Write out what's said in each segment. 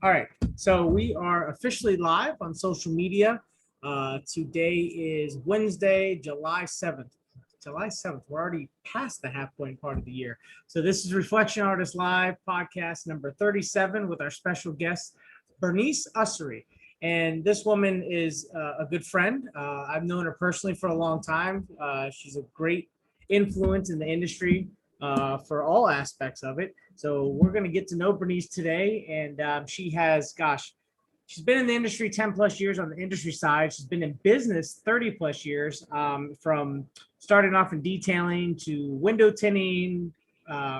All right, so we are officially live on social media. Today is Wednesday, July 7th. July 7th, we're already past the halfway part of the year. So this is Reflection Artist Live podcast number 37 with our special guest, Bernice Berry. And this woman is a good friend. I've known her personally for a long time. She's a great influence in the industry for all aspects of it. So we're going to get to know Bernice today. And she has, gosh, she's been in the industry 10 plus years on the industry side. She's been in business 30 plus years, from starting off in detailing to window tinting,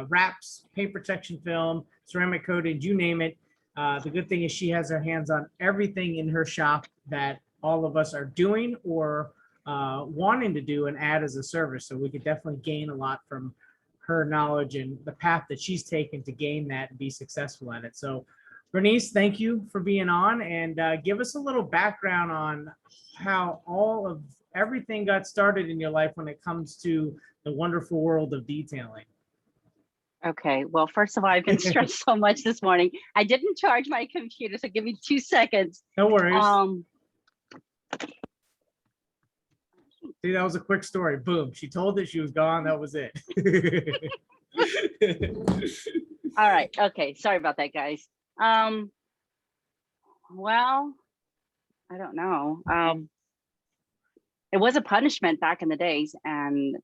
wraps, paint protection film, ceramic coating, you name it. The good thing is she has her hands on everything in her shop that all of us are doing or wanting to do and add as a service. So we could definitely gain a lot from her knowledge and the path that she's taken to gain that and be successful at it. So Bernice, thank you for being on, and give us a little background on how all of everything got started in your life when it comes to the wonderful world of detailing. Okay, well, first of all, I've been stressed so much this morning. I didn't charge my computer, so give me 2 seconds. No worries. See, that was a quick story. Boom. She told that she was gone. That was it. All right. Okay. Sorry about that, guys. Well, I don't know. It was a punishment back in the days. And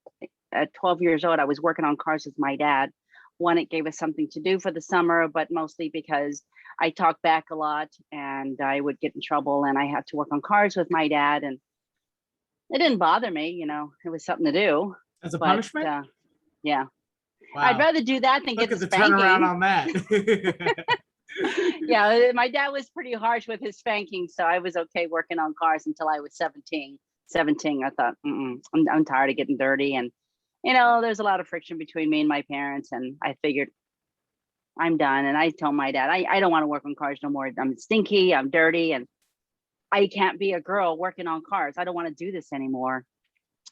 at 12 years old, I was working on cars with my dad. One, it gave us something to do for the summer, but mostly because I talked back a lot and I would get in trouble and I had to work on cars with my dad. And it didn't bother me, you know, it was something to do. As a punishment? Yeah. Wow. I'd rather do that than Look get at the spanking. turnaround on that. Yeah, my dad was pretty harsh with his spanking, so I was okay working on cars until I was 17. I thought, I'm tired of getting dirty. And, you know, there's a lot of friction between me and my parents. And I figured I'm done. And I told my dad, I don't want to work on cars no more. I'm stinky, I'm dirty, and I can't be a girl working on cars. I don't want to do this anymore.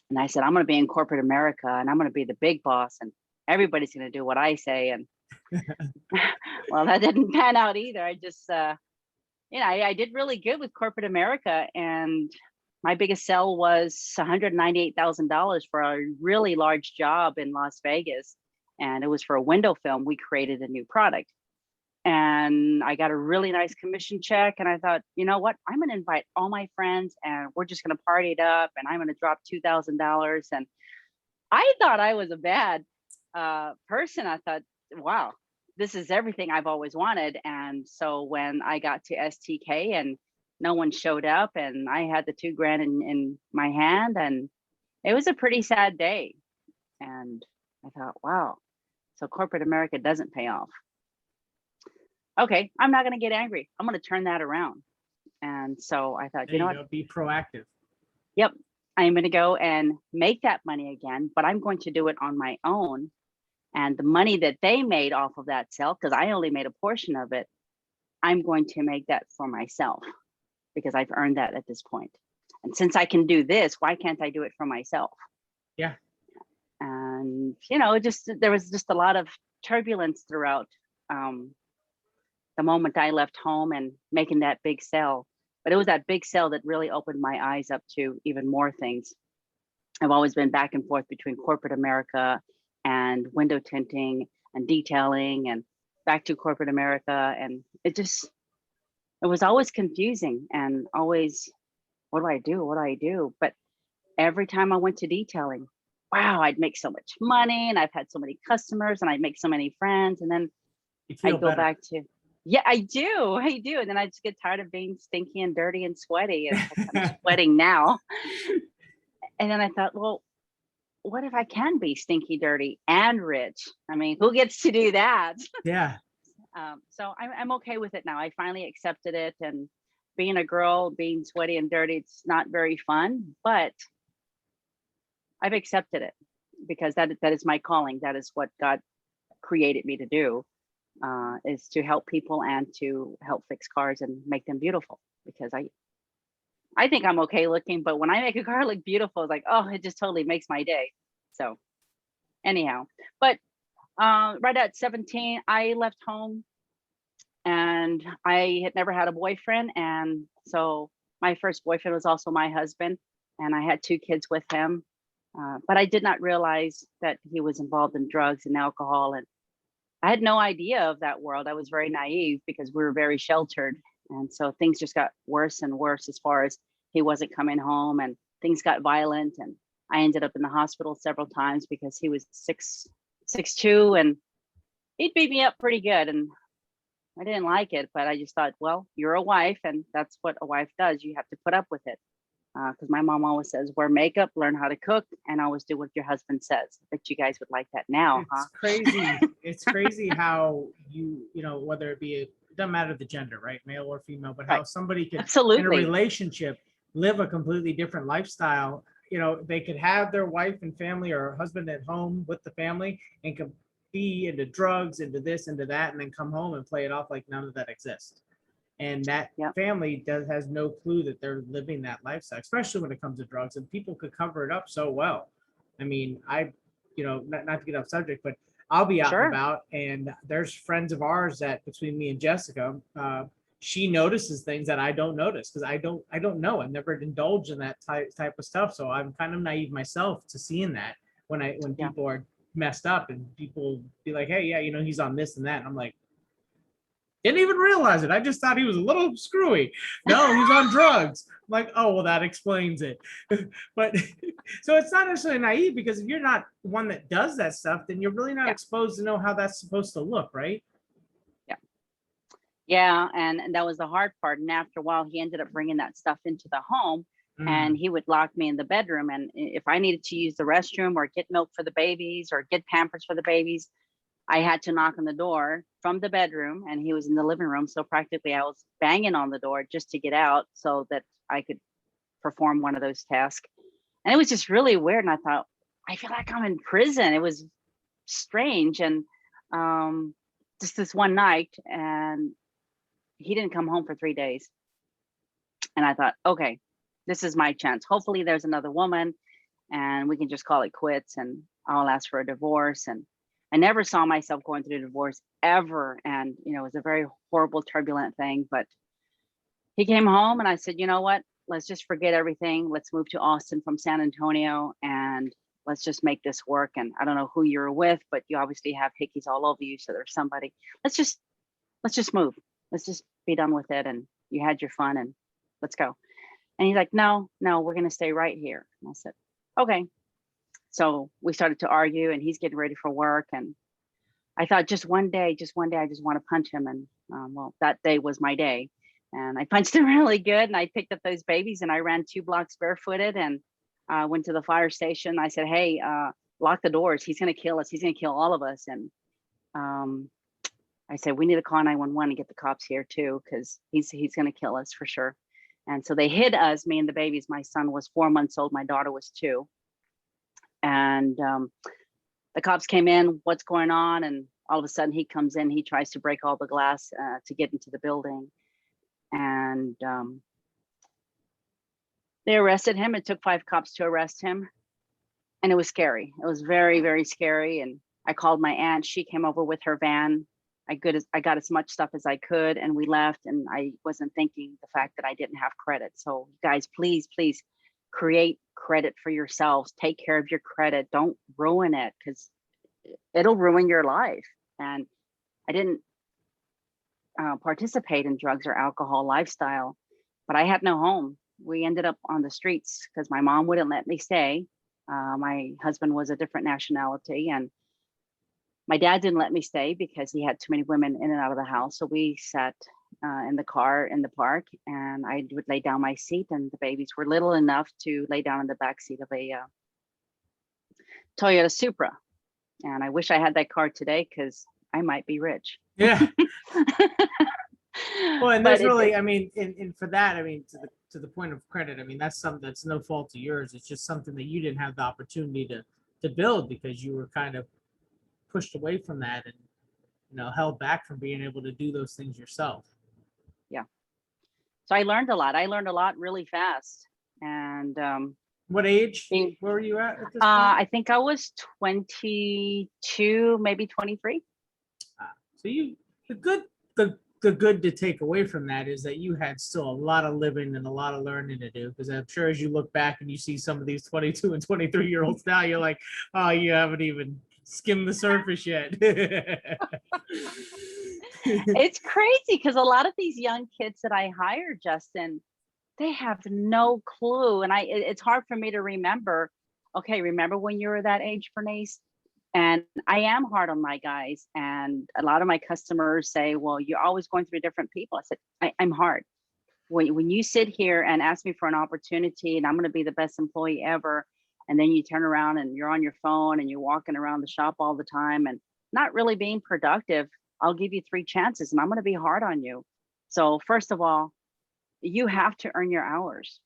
And I said, I'm going to be in corporate America and I'm going to be the big boss and everybody's going to do what I say. And well, that didn't pan out either. I just, you know, I did really good with corporate America. And my biggest sell was $198,000 for a really large job in Las Vegas. And it was for a window film. We created a new product. And I got a really nice commission check. And I thought, you know what, I'm going to invite all my friends and we're just going to party it up. And I'm going to drop $2,000. And I thought I was a bad person. I thought, wow, this is everything I've always wanted. And so when I got to STK and no one showed up and I had the $2,000 in my hand, and it was a pretty sad day. And I thought, wow, so corporate America doesn't pay off. Okay, I'm not going to get angry. I'm going to turn that around. And so I thought, you know what? Be proactive. Yep. I'm going to go and make that money again, but I'm going to do it on my own. And the money that they made off of that sale, because I only made a portion of it, I'm going to make that for myself because I've earned that at this point. And since I can do this, why can't I do it for myself? Yeah. And, you know, there was just a lot of turbulence throughout the moment I left home and making that big sale. But it was that big sale that really opened my eyes up to even more things. I've always been back and forth between corporate America and window tinting and detailing and back to corporate America. And it was always confusing and always, what do I do? What do I do? But every time I went to detailing, wow, I'd make so much money and I've had so many customers and I'd make so many friends. And then I'd go back to, yeah, I do. And then I just get tired of being stinky and dirty and sweaty. And I'm sweating now. And then I thought, well, what if I can be stinky, dirty, and rich? I mean, who gets to do that? Yeah. So I'm okay with it now. I finally accepted it. And being a girl, being sweaty and dirty, it's not very fun, but I've accepted it because that is my calling. That is what God created me to do. Is to help people and to help fix cars and make them beautiful, because I think I'm okay looking, but when I make a car look beautiful, it's like, oh, it just totally makes my day. So anyhow, but right at 17, I left home and I had never had a boyfriend. And so my first boyfriend was also my husband, and I had 2 kids with him. But I did not realize that he was involved in drugs and alcohol. And I had no idea of that world. I was very naive because we were very sheltered. And so things just got worse and worse as far as he wasn't coming home, and things got violent. And I ended up in the hospital several times because he was 6'2", and he'd beat me up pretty good. And I didn't like it, but I just thought, well, you're a wife, and that's what a wife does. You have to put up with it. Because my mom always says, wear makeup, learn how to cook, and always do what your husband says. I bet you guys would like that now, It's crazy. It's crazy how you know, whether it be, it doesn't matter the gender, right? Male or female, but how Right. somebody could, in a Absolutely. relationship, live a completely different lifestyle. You know, they could have their wife and family or husband at home with the family and could be into drugs, into this, into that, and then come home and play it off like none of that exists. And that Yep. family has no clue that they're living that lifestyle, especially when it comes to drugs. And people could cover it up so well. I mean, you know, not to get off subject, but I'll be out and Sure. about, and there's friends of ours that, between me and Jessica, she notices things that I don't notice because I don't know. I've never indulged in that type of stuff, so I'm kind of naive myself to seeing that when Yeah. people are messed up and people be like, hey, yeah, you know, he's on this and that, and I'm like, didn't even realize it. I just thought he was a little screwy. No, he's on drugs. I'm like, oh, well, that explains it. But so it's not necessarily naive, because if you're not one that does that stuff, then you're really not Yeah. exposed to know how that's supposed to look, right? Yeah. And that was the hard part. And after a while, he ended up bringing that stuff into the home, and he would lock me in the bedroom. And if I needed to use the restroom or get milk for the babies or get Pampers for the babies, I had to knock on the door from the bedroom, and he was in the living room. So practically I was banging on the door just to get out so that I could perform one of those tasks. And it was just really weird. And I thought, I feel like I'm in prison. It was strange. And just this one night, and he didn't come home for 3 days. And I thought, okay, this is my chance. Hopefully there's another woman and we can just call it quits, and I'll ask for a divorce. And I never saw myself going through a divorce ever. And, you know, it was a very horrible, turbulent thing. But he came home, and I said, you know what? Let's just forget everything. Let's move to Austin from San Antonio, and let's just make this work. And I don't know who you're with, but you obviously have hickeys all over you. So there's somebody. Let's just move. Let's just be done with it. And you had your fun, and let's go. And he's like, no, we're going to stay right here. And I said, okay. So we started to argue, and he's getting ready for work. And I thought, just one day, I just want to punch him. And well, that day was my day. And I punched him really good. And I picked up those babies, and I ran 2 blocks barefooted, and went to the fire station. I said, hey, lock the doors. He's going to kill us. He's going to kill all of us. And I said, we need to call 911 and get the cops here too, because he's going to kill us for sure. And so they hid us, me and the babies. My son was 4 months old. My daughter was 2. And the cops came in, what's going on? And all of a sudden he comes in, he tries to break all the glass to get into the building. And they arrested him. It took 5 cops to arrest him. And it was scary. It was very, very scary. And I called my aunt. She came over with her van. I got as much stuff as I could, and we left. And I wasn't thinking the fact that I didn't have credit. So guys, please create credit for yourselves. Take care of your credit. Don't ruin it, because it'll ruin your life. And I didn't participate in drugs or alcohol lifestyle, but I had no home. We ended up on the streets because my mom wouldn't let me stay. My husband was a different nationality, and my dad didn't let me stay because he had too many women in and out of the house. So we sat in the car in the park, and I would lay down my seat, and the babies were little enough to lay down in the back seat of a Toyota Supra. And I wish I had that car today, because I might be rich. Yeah. Well, and there's But really, I mean, and for that, I mean, to the point of credit, I mean, that's something that's no fault of yours. It's just something that you didn't have the opportunity to build, because you were kind of pushed away from that, and, you know, held back from being able to do those things yourself. yeah. So I learned a lot. I learned a lot really fast. And What age being, where were you at this point? I think I was 22, maybe 23. So you, the the good to take away from that is that you had still a lot of living and a lot of learning to do. Because I'm sure as you look back and you see some of these 22 and 23-year-olds now, you're like, oh, you haven't even skimmed the surface yet. It's crazy because a lot of these young kids that I hire, Justin, they have no clue. And it's hard for me to remember. Okay, remember when you were that age, Bernice? And I am hard on my guys. And a lot of my customers say, well, you're always going through different people. I said, I'm hard. When you sit here and ask me for an opportunity and I'm going to be the best employee ever, and then you turn around and you're on your phone and you're walking around the shop all the time and not really being productive, I'll give you 3 chances and I'm going to be hard on you. So first of all, you have to earn your hours.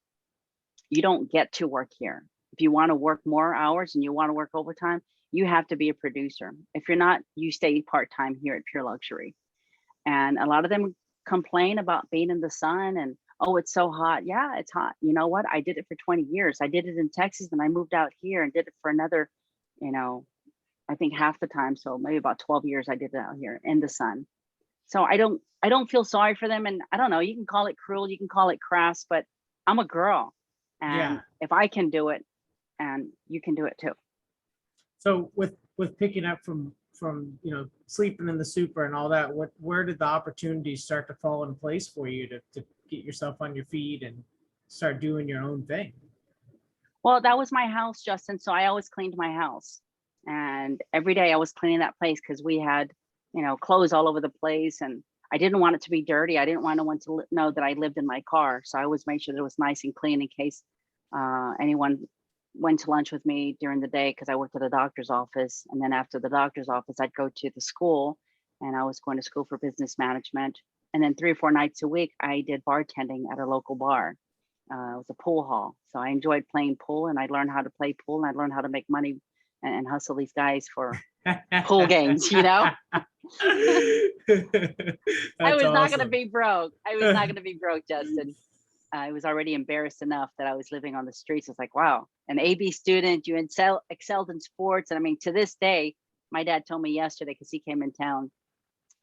You don't get to work here. If you want to work more hours and you want to work overtime, you have to be a producer. If you're not, you stay part-time here at Pure Luxury. And a lot of them complain about being in the sun and, oh, it's so hot. Yeah, it's hot. You know what? I did it for 20 years. I did it in Texas and I moved out here and did it for another, I think half the time. So maybe about 12 years I did it out here in the sun. So I don't feel sorry for them. And I don't know, you can call it cruel, you can call it crass, but I'm a girl. And if I can do it, and you can do it too. So with picking up from sleeping in the super and all that, where did the opportunities start to fall in place for you to get yourself on your feet and start doing your own thing? Well, that was my house, Justin. So I always cleaned my house, and every day I was cleaning that place because we had, clothes all over the place, and I didn't want it to be dirty. I didn't want no one to know that I lived in my car. So I always made sure that it was nice and clean in case anyone went to lunch with me during the day, because I worked at a doctor's office. And then after the doctor's office, I'd go to the school, and I was going to school for business management. And then 3 or 4 nights a week, I did bartending at a local bar. It was a pool hall. So I enjoyed playing pool, and I learned how to play pool, and I learned how to make money and hustle these guys for pool games, I was not going to be broke. I was not going to be broke, Justin. I was already embarrassed enough that I was living on the streets. It's like, wow, an AB student, you excelled in sports. And I mean, to this day, my dad told me yesterday, because he came in town,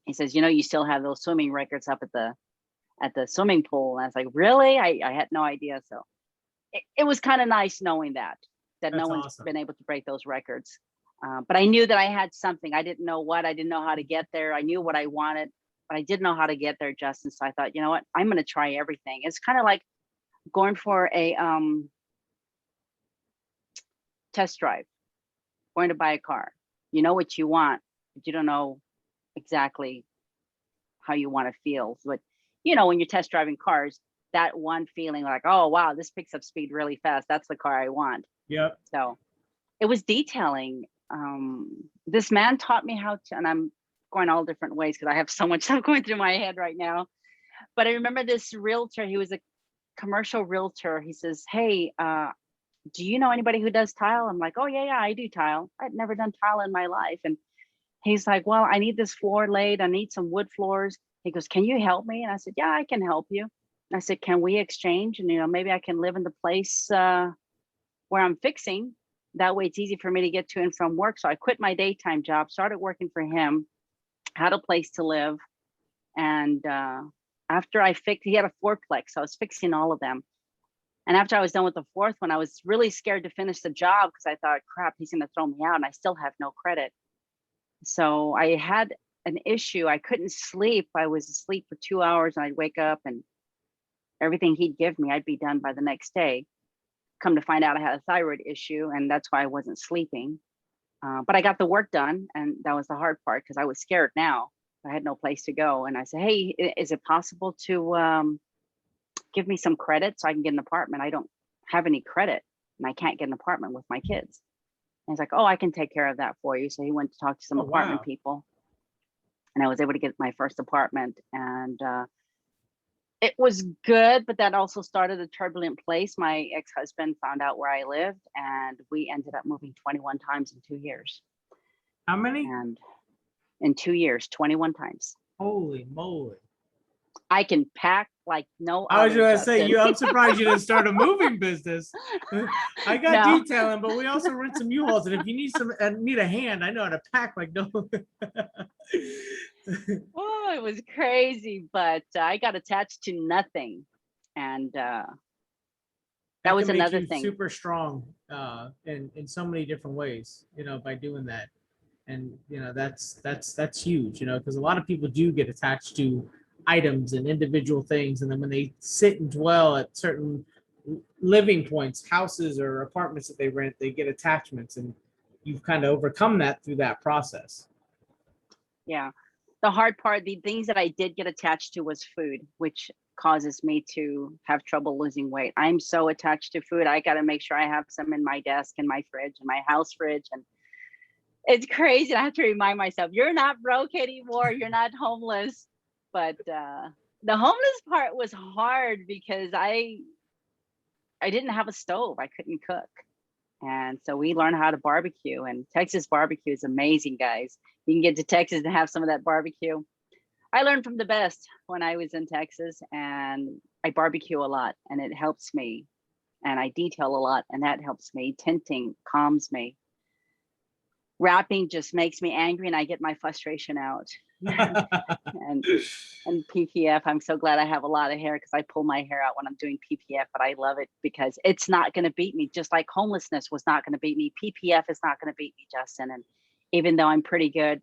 he says, you still have those swimming records up at the swimming pool. And I was like, really? I had no idea. So it was kind of nice knowing that That's no one's awesome. been able to break those records. But I knew that I had something. I didn't know what, I didn't know how to get there. I knew what I wanted, but I didn't know how to get there, Justin. So I thought, you know what, I'm going to try everything. It's kind of like going for a test drive, going to buy a car. You know what you want, but you don't know exactly how you want to feel. But when you're test driving cars, that one feeling like, oh wow, this picks up speed really fast, that's the car I want. Yep. So it was detailing. This man taught me how to, and I'm going all different ways because I have so much stuff going through my head right now. But I remember this realtor, he was a commercial realtor. He says, hey, do you know anybody who does tile? I'm like, oh yeah, I do tile. I'd never done tile in my life. And he's like, well, I need this floor laid. I need some wood floors. He goes, can you help me? And I said, yeah, I can help you. And I said, can we exchange? And, maybe I can live in the place where I'm fixing. That way it's easy for me to get to and from work. So I quit my daytime job, started working for him, had a place to live. And after I fixed, he had a fourplex, so I was fixing all of them. And after I was done with the 4th one, I was really scared to finish the job because I thought, crap, he's going to throw me out and I still have no credit. So I had an issue. I couldn't sleep. I was asleep for 2 hours and I'd wake up and everything he'd give me, I'd be done by the next day. Come to find out I had a thyroid issue, and that's why I wasn't sleeping. But I got the work done, and that was the hard part because I was scared now. I had no place to go. And I said, hey, is it possible to give me some credit so I can get an apartment? I don't have any credit and I can't get an apartment with my kids. And he's like, oh, I can take care of that for you. So he went to talk to some apartment people, and I was able to get my first apartment. And it was good, but that also started a turbulent place. My ex-husband found out where I lived, and we ended up moving 21 times in 2 years. How many? And in 2 years, 21 times. Holy moly. I can pack like no I was other, going to say, Justin. I'm surprised you didn't start a moving business. I got detailing, but we also rent some U-Hauls. And if you need need a hand, I know how to pack like no. Oh, it was crazy, but I got attached to nothing. And that That was can make another you thing. super strong in so many different ways, by doing that. And that's huge, because a lot of people do get attached to items and individual things, and then when they sit and dwell at certain living points, houses or apartments that they rent, they get attachments, and you've kind of overcome that through that process. Yeah. The hard part, the things that I did get attached to was food, which causes me to have trouble losing weight. I'm so attached to food. I got to make sure I have some in my desk and my fridge and my house fridge. And it's crazy. I have to remind myself, you're not broke anymore. You're not homeless. But the homeless part was hard because I didn't have a stove. I couldn't cook. And so we learned how to barbecue, and Texas barbecue is amazing, guys. You can get to Texas and have some of that barbecue. I learned from the best when I was in Texas, and I barbecue a lot and it helps me, and I detail a lot and that helps me. Tinting calms me. Wrapping just makes me angry and I get my frustration out. and and PPF, I'm so glad I have a lot of hair because I pull my hair out when I'm doing PPF, but I love it because it's not going to beat me. Just like homelessness was not going to beat me, PPF is not going to beat me, Justin. And even though I'm pretty good,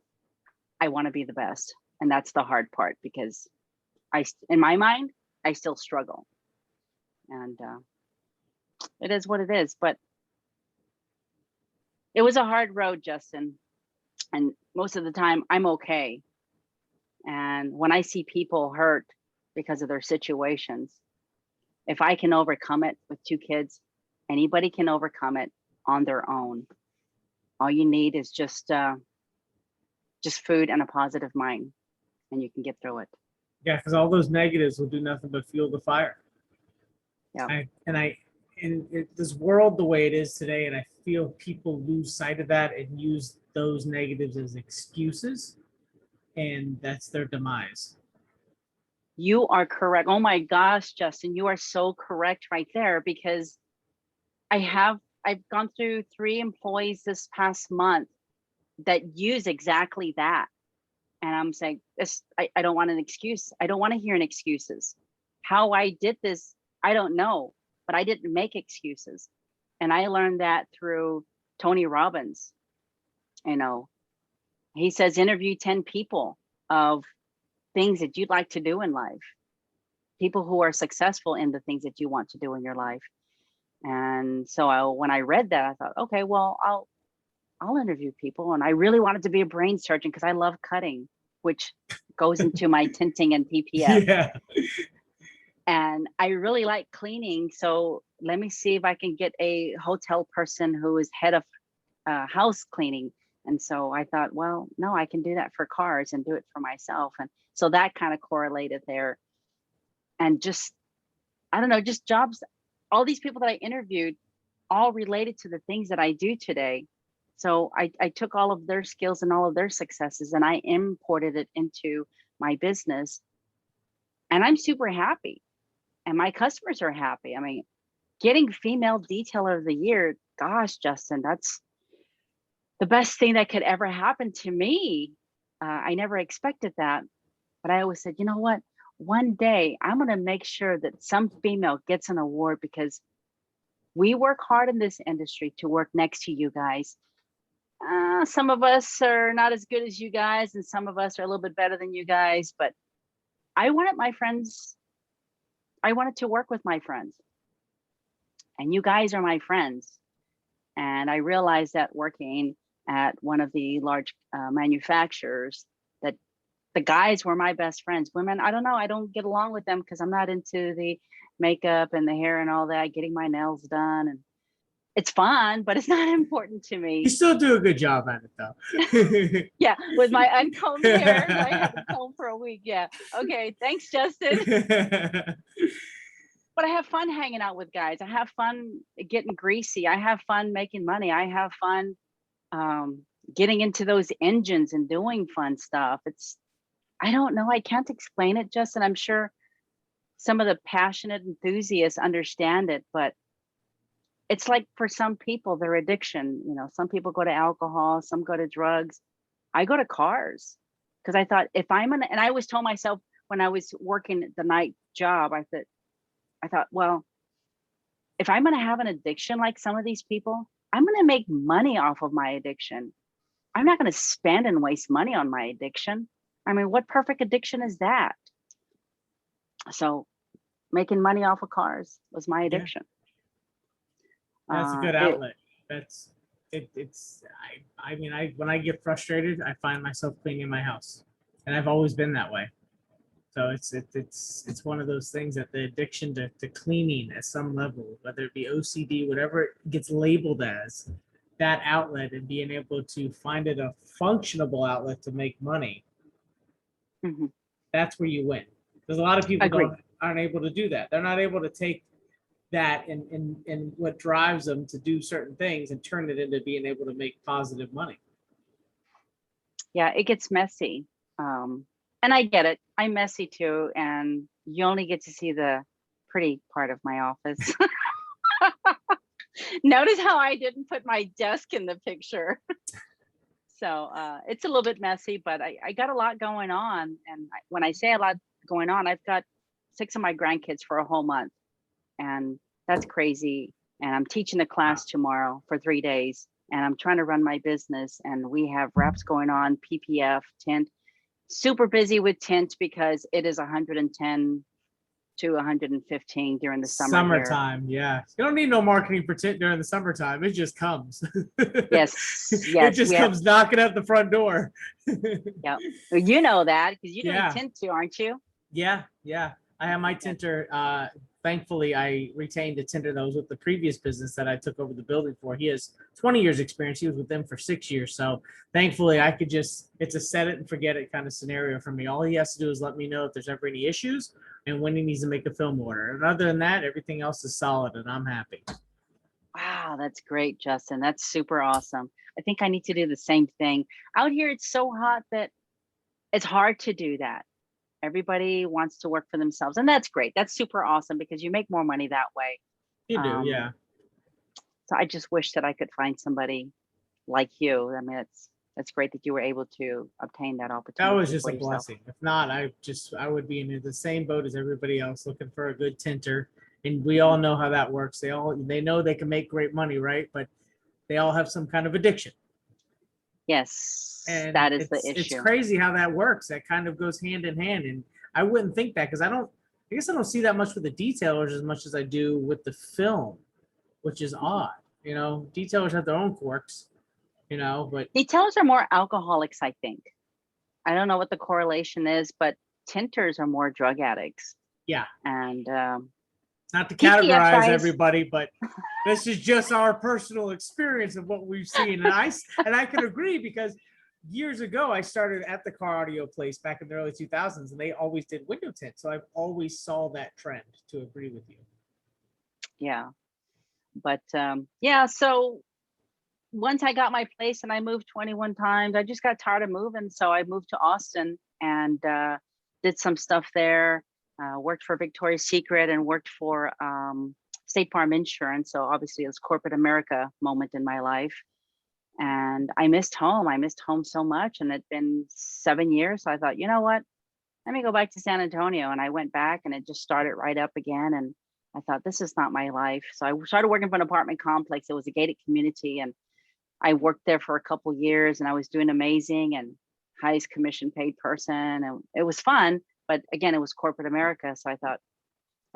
I want to be the best. And that's the hard part because in my mind, I still struggle. And it is what it is. But it was a hard road, Justin. And most of the time, I'm okay. And when I see people hurt because of their situations, if I can overcome it with 2 kids, anybody can overcome it on their own. All you need is just food and a positive mind, and you can get through it. Yeah, because all those negatives will do nothing but fuel the fire. Yeah. This world the way it is today, and I feel people lose sight of that and use those negatives as excuses, and that's their demise. You are correct. Oh my gosh, Justin, you are so correct right there, because I've gone through 3 employees this past month that use exactly that. And I'm saying, I don't want an excuse. I don't want to hear an excuses. How I did this, I don't know, but I didn't make excuses. And I learned that through Tony Robbins. He says, interview 10 people of things that you'd like to do in life, people who are successful in the things that you want to do in your life. And so when I read that, I thought, okay, well, I'll interview people. And I really wanted to be a brain surgeon because I love cutting, which goes into my tinting and PPF. Yeah. And I really like cleaning. So let me see if I can get a hotel person who is head of house cleaning. And so I thought, well, no, I can do that for cars and do it for myself. And so that kind of correlated there. And just, I don't know, just jobs, all these people that I interviewed, all related to the things that I do today. So I took all of their skills and all of their successes and I imported it into my business. And I'm super happy. And my customers are happy. I mean, getting female detailer of the year, gosh, Justin, that's the best thing that could ever happen to me. I never expected that. But I always said, you know what? One day I'm going to make sure that some female gets an award, because we work hard in this industry to work next to you guys. Some of us are not as good as you guys, and some of us are a little bit better than you guys. But I wanted to work with my friends. And you guys are my friends. And I realized that working at one of the large manufacturers, that the guys were my best friends. Women, I don't know, I don't get along with them because I'm not into the makeup and the hair and all that, getting my nails done. And it's fun, but it's not important to me. You still do a good job at it, though. Yeah, with my uncombed hair, I haven't combed for a week. Yeah. Okay. Thanks, Justin. But I have fun hanging out with guys. I have fun getting greasy. I have fun making money. I have fun getting into those engines and doing fun stuff. I don't know. I can't explain it, Justin. I'm sure some of the passionate enthusiasts understand it, but it's like for some people, their addiction, some people go to alcohol, some go to drugs. I go to cars. Because I thought if I'm gonna, and I always told myself when I was working the night job, I thought, well, if I'm gonna have an addiction like some of these people, I'm gonna make money off of my addiction. I'm not gonna spend and waste money on my addiction. I mean, what perfect addiction is that? So making money off of cars was my Yeah. addiction. That's a good It, outlet. That's it's I mean, when I get frustrated, I find myself cleaning my house, and I've always been that way. So it's one of those things that the addiction to cleaning at some level, whether it be OCD, whatever it gets labeled as, that outlet and being able to find it a functionable outlet to make money, mhm, that's where you win. Because a lot of people agree. aren't able to do that. They're not able to take that and what drives them to do certain things and turn it into being able to make positive money. Yeah, it gets messy. And I get it. I'm messy too, and you only get to see the pretty part of my office. Notice how I didn't put my desk in the picture. So it's a little bit messy, but I got a lot going on. And when I say a lot going on, I've got 6 of my grandkids for a whole month, and that's crazy. And I'm teaching a class tomorrow for 3 days, and I'm trying to run my business. And we have reps going on, PPF, tint, super busy with tint because it is 110 to 115 during the summer here. Summertime, yeah. You don't need no marketing for tint during the summertime. It just comes. Yes, It yes, just we have. comes knocking at the front door. Yeah, well, you know that because you're doing Yeah. tint too, aren't you? Yeah, yeah. I have my tinter. Thankfully, I retained a tinter that was with the previous business that I took over the building for. He has 20 years experience. He was with them for 6 years. So thankfully, I could just, it's a set it and forget it kind of scenario for me. All he has to do is let me know if there's ever any issues and when he needs to make a film order. And other than that, everything else is solid and I'm happy. Wow, that's great, Justin. That's super awesome. I think I need to do the same thing. Out here, it's so hot that it's hard to do that. Everybody wants to work for themselves, and that's great. That's super awesome because you make more money that way. You do, yeah. So I just wish that I could find somebody like you. I mean, it's great that you were able to obtain that opportunity. That was just for a yourself. blessing. If not, I would be in the same boat as everybody else looking for a good tinter. And we all know how that works. They know they can make great money, right? But they all have some kind of addiction. Yes, And that is the it's issue. crazy how that works. That kind of goes hand in hand. And I wouldn't think that because I guess I don't see that much with the detailers as much as I do with the film, which is odd. You know, detailers have their own quirks, you know, but Detailers are more alcoholics, I think. I don't know what the correlation is, but tinters are more drug addicts. yeah. And not to PPF categorize guys. everybody, but this is just our personal experience of what we've seen. And I can agree because years ago I started at the car audio place back in the early 2000s, and they always did window tint. So I've always saw that trend. To agree with you. Yeah, but yeah. So once I got my place and I moved 21 times, I just got tired of moving. So I moved to Austin and did some stuff there. Worked for Victoria's Secret and worked for State Farm Insurance. So obviously it was corporate America moment in my life. And I missed home. I missed home so much. And it'd been 7 years. So I thought, you know what? Let me go back to San Antonio. And I went back and it just started right up again. And I thought, this is not my life. So I started working for an apartment complex. It was a gated community. And I worked there for a couple years and I was doing amazing and highest commission paid person. And it was fun. But again, it was corporate America. So I thought,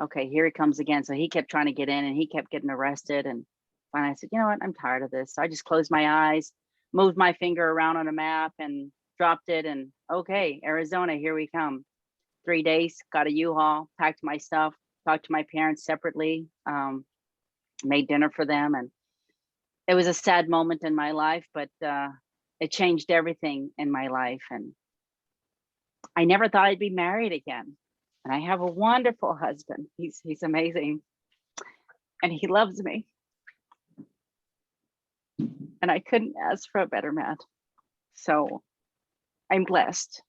okay, here he comes again. So he kept trying to get in and he kept getting arrested. And finally I said, you know what, I'm tired of this. So I just closed my eyes, moved my finger around on a map and dropped it. And okay, Arizona, here we come. 3 days, got a U-Haul, packed my stuff, talked to my parents separately, made dinner for them. And it was a sad moment in my life, but it changed everything in my life. And I never thought I'd be married again. And I have a wonderful husband. He's amazing. And he loves me. And I couldn't ask for a better man. So I'm blessed.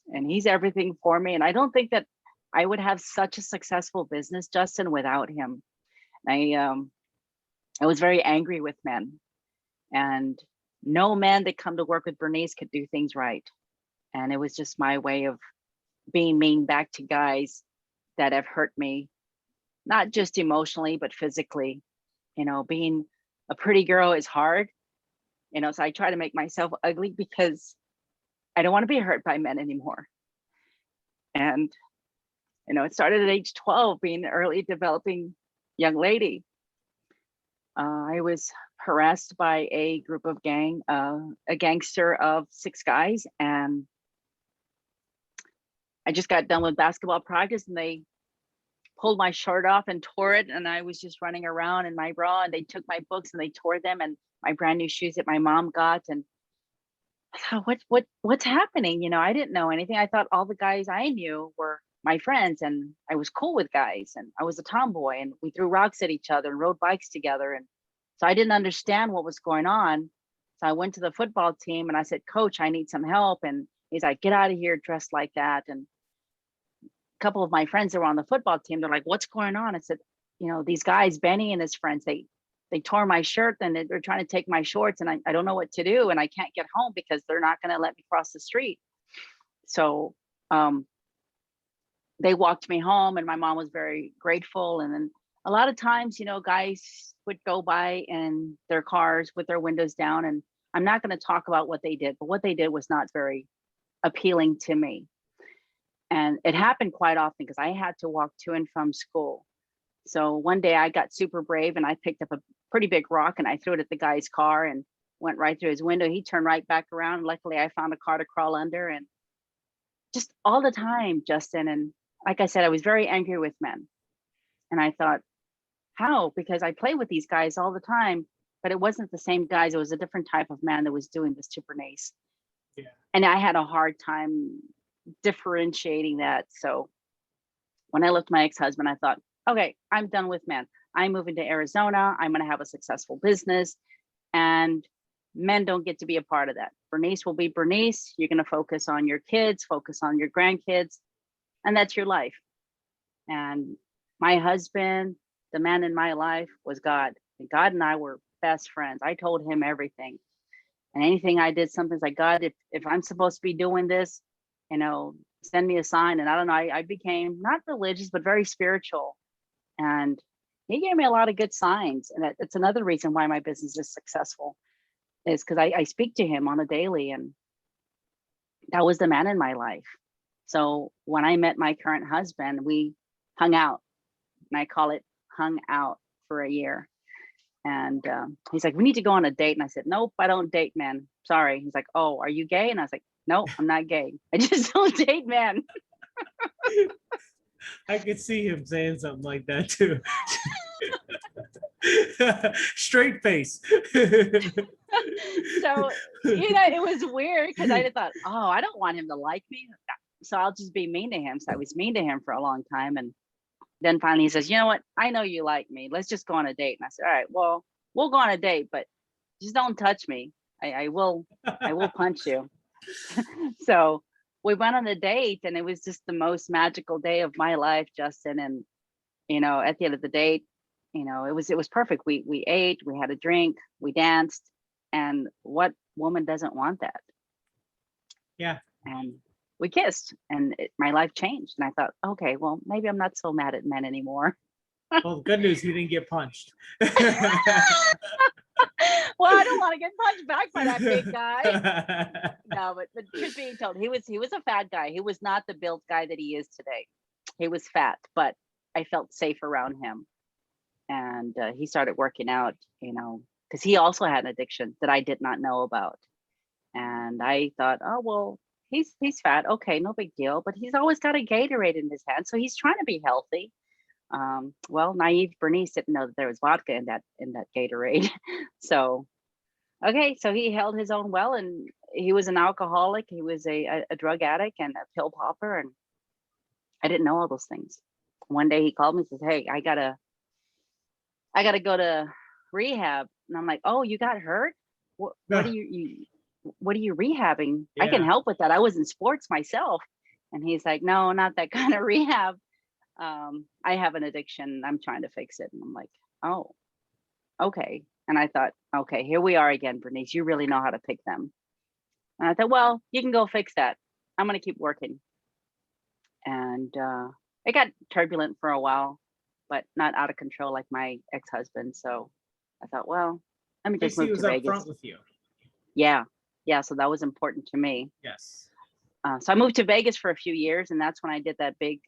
And he's everything for me. And I don't think that I would have such a successful business, Justin, without him. I was very angry with men. And no man that come to work with Bernice could do things right. And it was just my way of being mean back to guys that have hurt me, not just emotionally, but physically. You know, being a pretty girl is hard, you know, so I try to make myself ugly because I don't want to be hurt by men anymore. And, you know, it started at age 12, being an early developing young lady. I was harassed by a group of a gangster of 6 guys, and I just got done with basketball practice and they pulled my shirt off and tore it, and I was just running around in my bra, and they took my books and they tore them, and my brand new shoes that my mom got. And I thought, what's happening? You know, I didn't know anything. I thought all the guys I knew were my friends, and I was cool with guys, and I was a tomboy, and we threw rocks at each other and rode bikes together. And so I didn't understand what was going on. So I went to the football team and I said, Coach, I need some help. And he's like, get out of here dressed like that. And a couple of my friends that were on the football team, they're like, what's going on? I said, you know, these guys, Benny and his friends, they tore my shirt and they're trying to take my shorts, and I don't know what to do, and I can't get home because they're not going to let me cross the street. So they walked me home, and my mom was very grateful. And then a lot of times, you know, guys would go by in their cars with their windows down, and I'm not going to talk about what they did, but what they did was not very appealing to me. And it happened quite often because I had to walk to and from school. So one day I got super brave and I picked up a pretty big rock and I threw it at the guy's car and went right through his window. He turned right back around. Luckily, I found a car to crawl under, and just all the time, Justin. And like I said, I was very angry with men. And I thought, how? Because I play with these guys all the time, but it wasn't the same guys. It was a different type of man that was doing this to Bernice. Yeah. And I had a hard time differentiating that. So when I left my ex-husband, I thought, okay, I'm done with men. I'm moving to Arizona. I'm going to have a successful business, and men don't get to be a part of that. Bernice will be Bernice. You're going to focus on your kids, focus on your grandkids, and that's your life. And my husband, the man in my life, was God. And God and I were best friends. I told him everything. And anything I did, something's like, God, if I'm supposed to be doing this, you know, send me a sign. And I don't know, I became not religious, but very spiritual. And he gave me a lot of good signs. And it's another reason why my business is successful, is because I speak to him on a daily, and that was the man in my life. So when I met my current husband, we hung out, and I call it hung out, for a year. And he's like, we need to go on a date. And I said, nope, I don't date men. Sorry. He's like, oh, are you gay? And I was like, nope, I'm not gay. I just don't date men. I could see him saying something like that too. Straight face. So, you know, it was weird because I thought, oh, I don't want him to like me, so I'll just be mean to him. So I was mean to him for a long time. And then finally he says, you know what? I know you like me. Let's just go on a date. And I said, all right, well, we'll go on a date, but just don't touch me. I will punch you. So we went on a date, and it was just the most magical day of my life, Justin. And, you know, at the end of the date, you know, it was perfect. We ate, we had a drink, we danced, and what woman doesn't want that? Yeah. And we kissed, and my life changed. And I thought, okay, well, maybe I'm not so mad at men anymore. Well, the good news, he didn't get punched. Well, I don't want to get punched back by that big guy. No, but truth being told, he was a fat guy. He was not the built guy that he is today. He was fat, but I felt safe around him. And he started working out, you know, because he also had an addiction that I did not know about. And I thought, oh, well, he's fat. Okay, no big deal. But he's always got a Gatorade in his hand, so he's trying to be healthy. Well, naive Bernice didn't know that there was vodka in that Gatorade. So, okay, so he held his own well, and he was an alcoholic. He was a drug addict and a pill popper, and I didn't know all those things. One day he called me and says, hey, I gotta go to rehab. And I'm like, oh, you got hurt? What are you rehabbing? Yeah. I can help with that. I was in sports myself. And he's like, no, not that kind of rehab. I have an addiction. I'm trying to fix it. And I'm like, oh, okay. And I thought, okay, here we are again, Bernice. You really know how to pick them. And I thought, well, you can go fix that. I'm going to keep working. And it got turbulent for a while, but not out of control like my ex-husband. So I thought, well, let me At just least he move was to up Vegas. front with you. Yeah. Yeah. So that was important to me. Yes. So I moved to Vegas for a few years, and that's when I did that big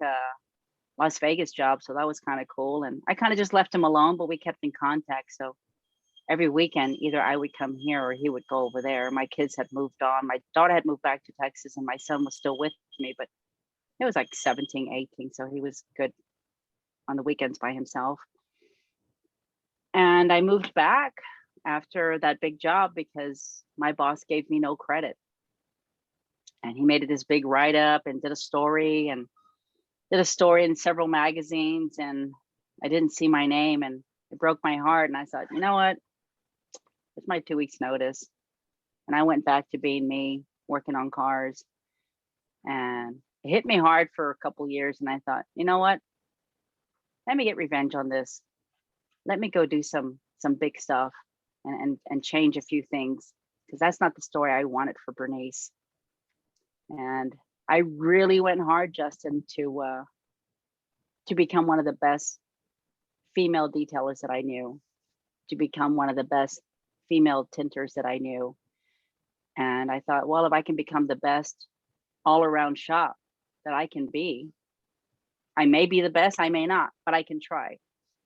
Las Vegas job. So that was kind of cool. And I kind of just left him alone, but we kept in contact. So every weekend, either I would come here or he would go over there. My kids had moved on. My daughter had moved back to Texas, and my son was still with me, but it was like 17, 18. So he was good on the weekends by himself. And I moved back after that big job because my boss gave me no credit. And he made it this big write-up and did a story in several magazines, and I didn't see my name, and it broke my heart. And I thought, you know what? It's my 2 weeks notice. And I went back to being me, working on cars. And it hit me hard for a couple years. And I thought, you know what? Let me get revenge on this. Let me go do some big stuff and change a few things, because that's not the story I wanted for Bernice. And I really went hard, Justin, to become one of the best female detailers that I knew, to become one of the best female tinters that I knew. And I thought, well, if I can become the best all-around shop that I can be, I may be the best, I may not, but I can try.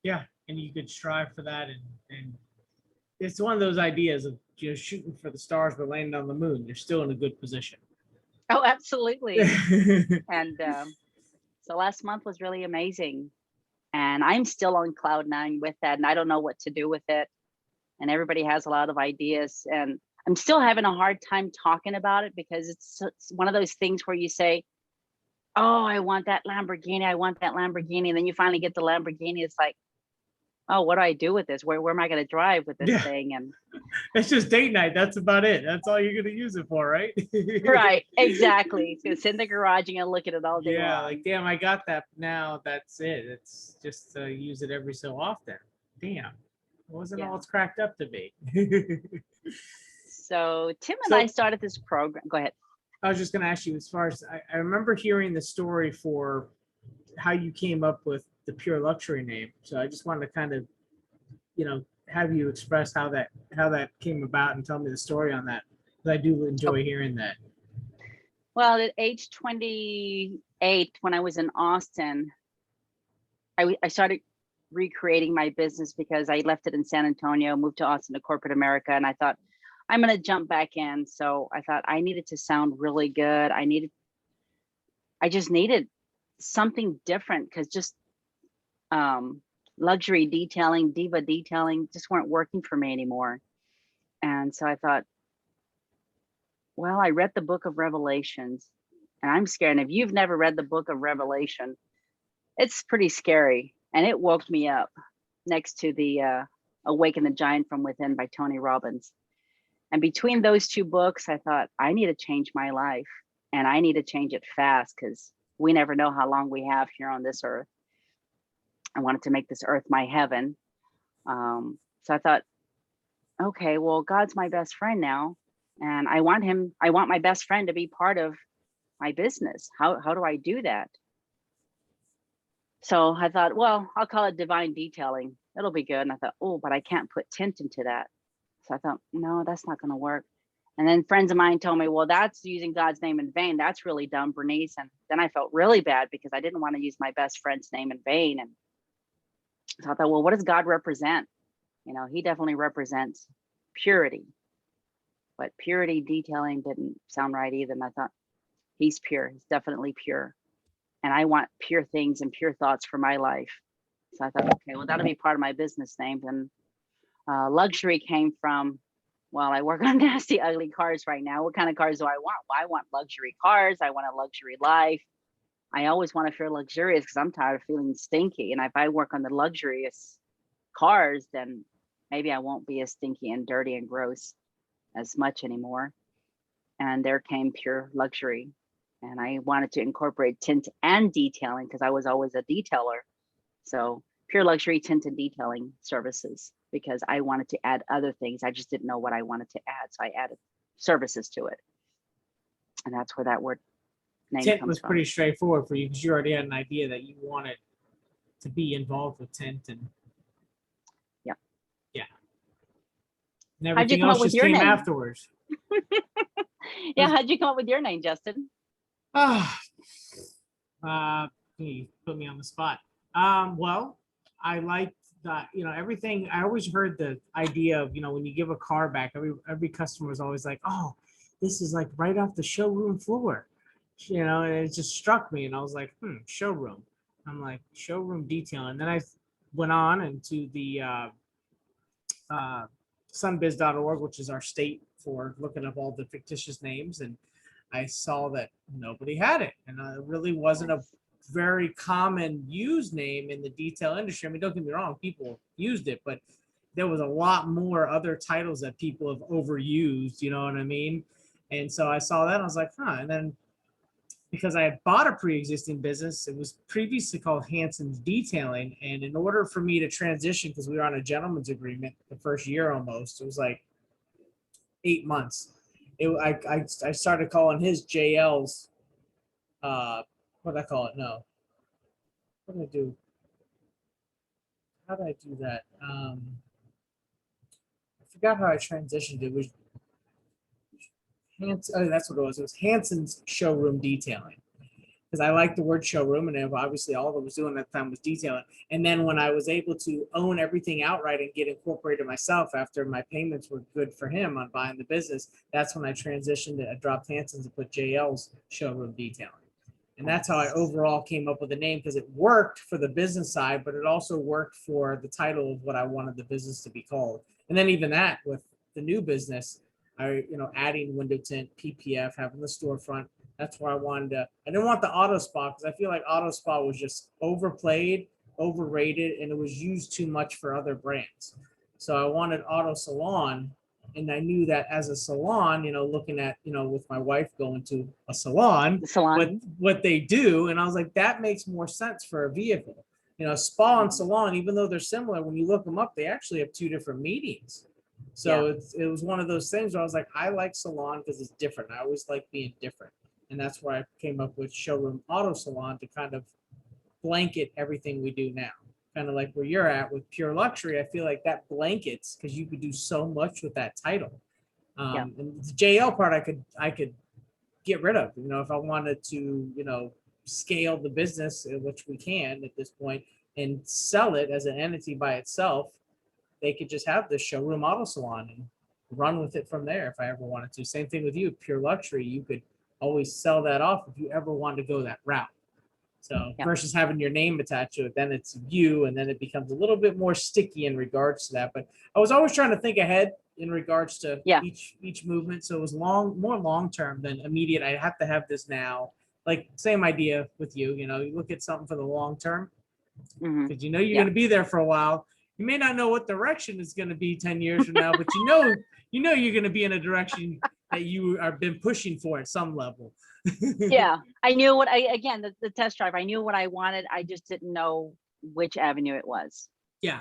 Yeah, and you could strive for that, and it's one of those ideas of, you know, shooting for the stars but landing on the moon. You're still in a good position. Oh, absolutely. And so last month was really amazing. And I'm still on cloud 9 with that, and I don't know what to do with it. And everybody has a lot of ideas, and I'm still having a hard time talking about it, because it's one of those things where you say, oh, I want that Lamborghini, I want that Lamborghini. And then you finally get the Lamborghini. It's like, oh, what do I do with this? Where am I going to drive with this thing? And it's just date night. That's about it. That's all you're going to use it for, right? Right, exactly. It's going to sit in the garage and you're going to look at it all day long. Like, damn, I got that. Now that's it. It's just to use it every so often. Damn, it wasn't all it's cracked up to be. So Tim and I started this program. Go ahead. I was just going to ask you, as far as I remember hearing the story for how you came up with the Pure Luxury name. So I just wanted to kind of, you know, have you express how that came about and tell me the story on that, because I do enjoy hearing that. Well, at age 28, when I was in Austin, I started recreating my business, because I left it in San Antonio, moved to Austin to corporate America, and I thought, I'm going to jump back in. So I thought I needed to sound really good. I just needed something different, because just luxury detailing, diva detailing just weren't working for me anymore. And so I thought, well, I read the book of Revelations, and I'm scared. And if you've never read the book of Revelation, it's pretty scary. And it woke me up, next to the Awaken the Giant from Within by Tony Robbins. And between those two books, I thought, I need to change my life, and I need to change it fast, because we never know how long we have here on this earth. I wanted to make this earth my heaven. So I thought, okay, well, God's my best friend now, and I want my best friend to be part of my business. How do I do that? So I thought, well, I'll call it divine detailing. It'll be good. And I thought, oh, but I can't put tint into that. So I thought, no, that's not going to work. And then friends of mine told me, well, that's using God's name in vain. That's really dumb, Bernice. And then I felt really bad, because I didn't want to use my best friend's name in vain. And so I thought, well, what does God represent? You know, he definitely represents purity, but purity detailing didn't sound right either. And I thought, he's pure. He's definitely pure. And I want pure things and pure thoughts for my life. So I thought, okay, well, that'll be part of my business name. And luxury came from, well, I work on nasty, ugly cars right now. What kind of cars do I want? Well, I want luxury cars. I want a luxury life. I always want to feel luxurious, because I'm tired of feeling stinky. And if I work on the luxurious cars, then maybe I won't be as stinky and dirty and gross as much anymore. And there came Pure Luxury. And I wanted to incorporate tint and detailing, because I was always a detailer. So Pure Luxury tint and detailing services, because I wanted to add other things. I just didn't know what I wanted to add. So I added services to it. And that's where that word name Tint comes was from. pretty straightforward for you because you already had an idea that you wanted to be involved with tint, and Yeah. yeah, and How'd you everything come up else with just your came name? afterwards. Yeah, how'd you come up with your name, Justin? Ah, you put me on the spot. Well, I liked that, everything. I always heard the idea of, when you give a car back, every customer was always like, oh, this is like right off the showroom floor, and it just struck me, and I was like, showroom. I'm like, showroom detailing. And then I went on into the sunbiz.org, which is our state for looking up all the fictitious names, and I saw that nobody had it, and it really wasn't a very common used name in the detail industry. I mean, don't get me wrong, people used it, but there was a lot more other titles that people have overused, you know what I mean? And so I saw that, and I was like, and then because I had bought a pre-existing business, it was previously called Hanson's Detailing, and in order for me to transition, because we were on a gentleman's agreement the first year almost, it was like 8 months. I started calling his JL's. What did I call it? No. What did I do? How did I do that? I forgot how I transitioned. It was that's what it was. It was Hanson's Showroom Detailing, because I liked the word showroom, and obviously all I was doing at the time was detailing. And then when I was able to own everything outright and get incorporated myself after my payments were good for him on buying the business, that's when I transitioned it. I dropped Hanson's and put JL's Showroom Detailing. And that's how I overall came up with the name, because it worked for the business side, but it also worked for the title of what I wanted the business to be called. And then even that with the new business, adding window tint, PPF, having the storefront, that's where I didn't want the auto spa, because I feel like auto spa was just overplayed, overrated, and it was used too much for other brands. So I wanted auto salon, and I knew that as a salon, looking at, with my wife going to a salon, The salon. what they do. And I was like, that makes more sense for a vehicle. Spa and salon, even though they're similar, when you look them up, they actually have two different meanings. So it was one of those things where I was like, I like salon because it's different. I always like being different. And that's where I came up with Showroom Auto Salon, to kind of blanket everything we do now. Kind of like where you're at with Pure Luxury. I feel like that blankets, because you could do so much with that title. And the JL part I could get rid of, if I wanted to, scale the business, which we can at this point, and sell it as an entity by itself. They could just have the Showroom Auto Salon and run with it from there if I ever wanted to. Same thing with you, Pure Luxury. You could always sell that off if you ever wanted to go that route. So versus having your name attached to it, then it's you, and then it becomes a little bit more sticky in regards to that. But I was always trying to think ahead in regards to each movement. So it was more long term than immediate. I have to have this now. Like same idea with you. You look at something for the long term, because you're going to be there for a while. You may not know what direction is going to be 10 years from now, but you're going to be in a direction that you have been pushing for at some level. I knew the test drive, I knew what I wanted. I just didn't know which avenue it was. No,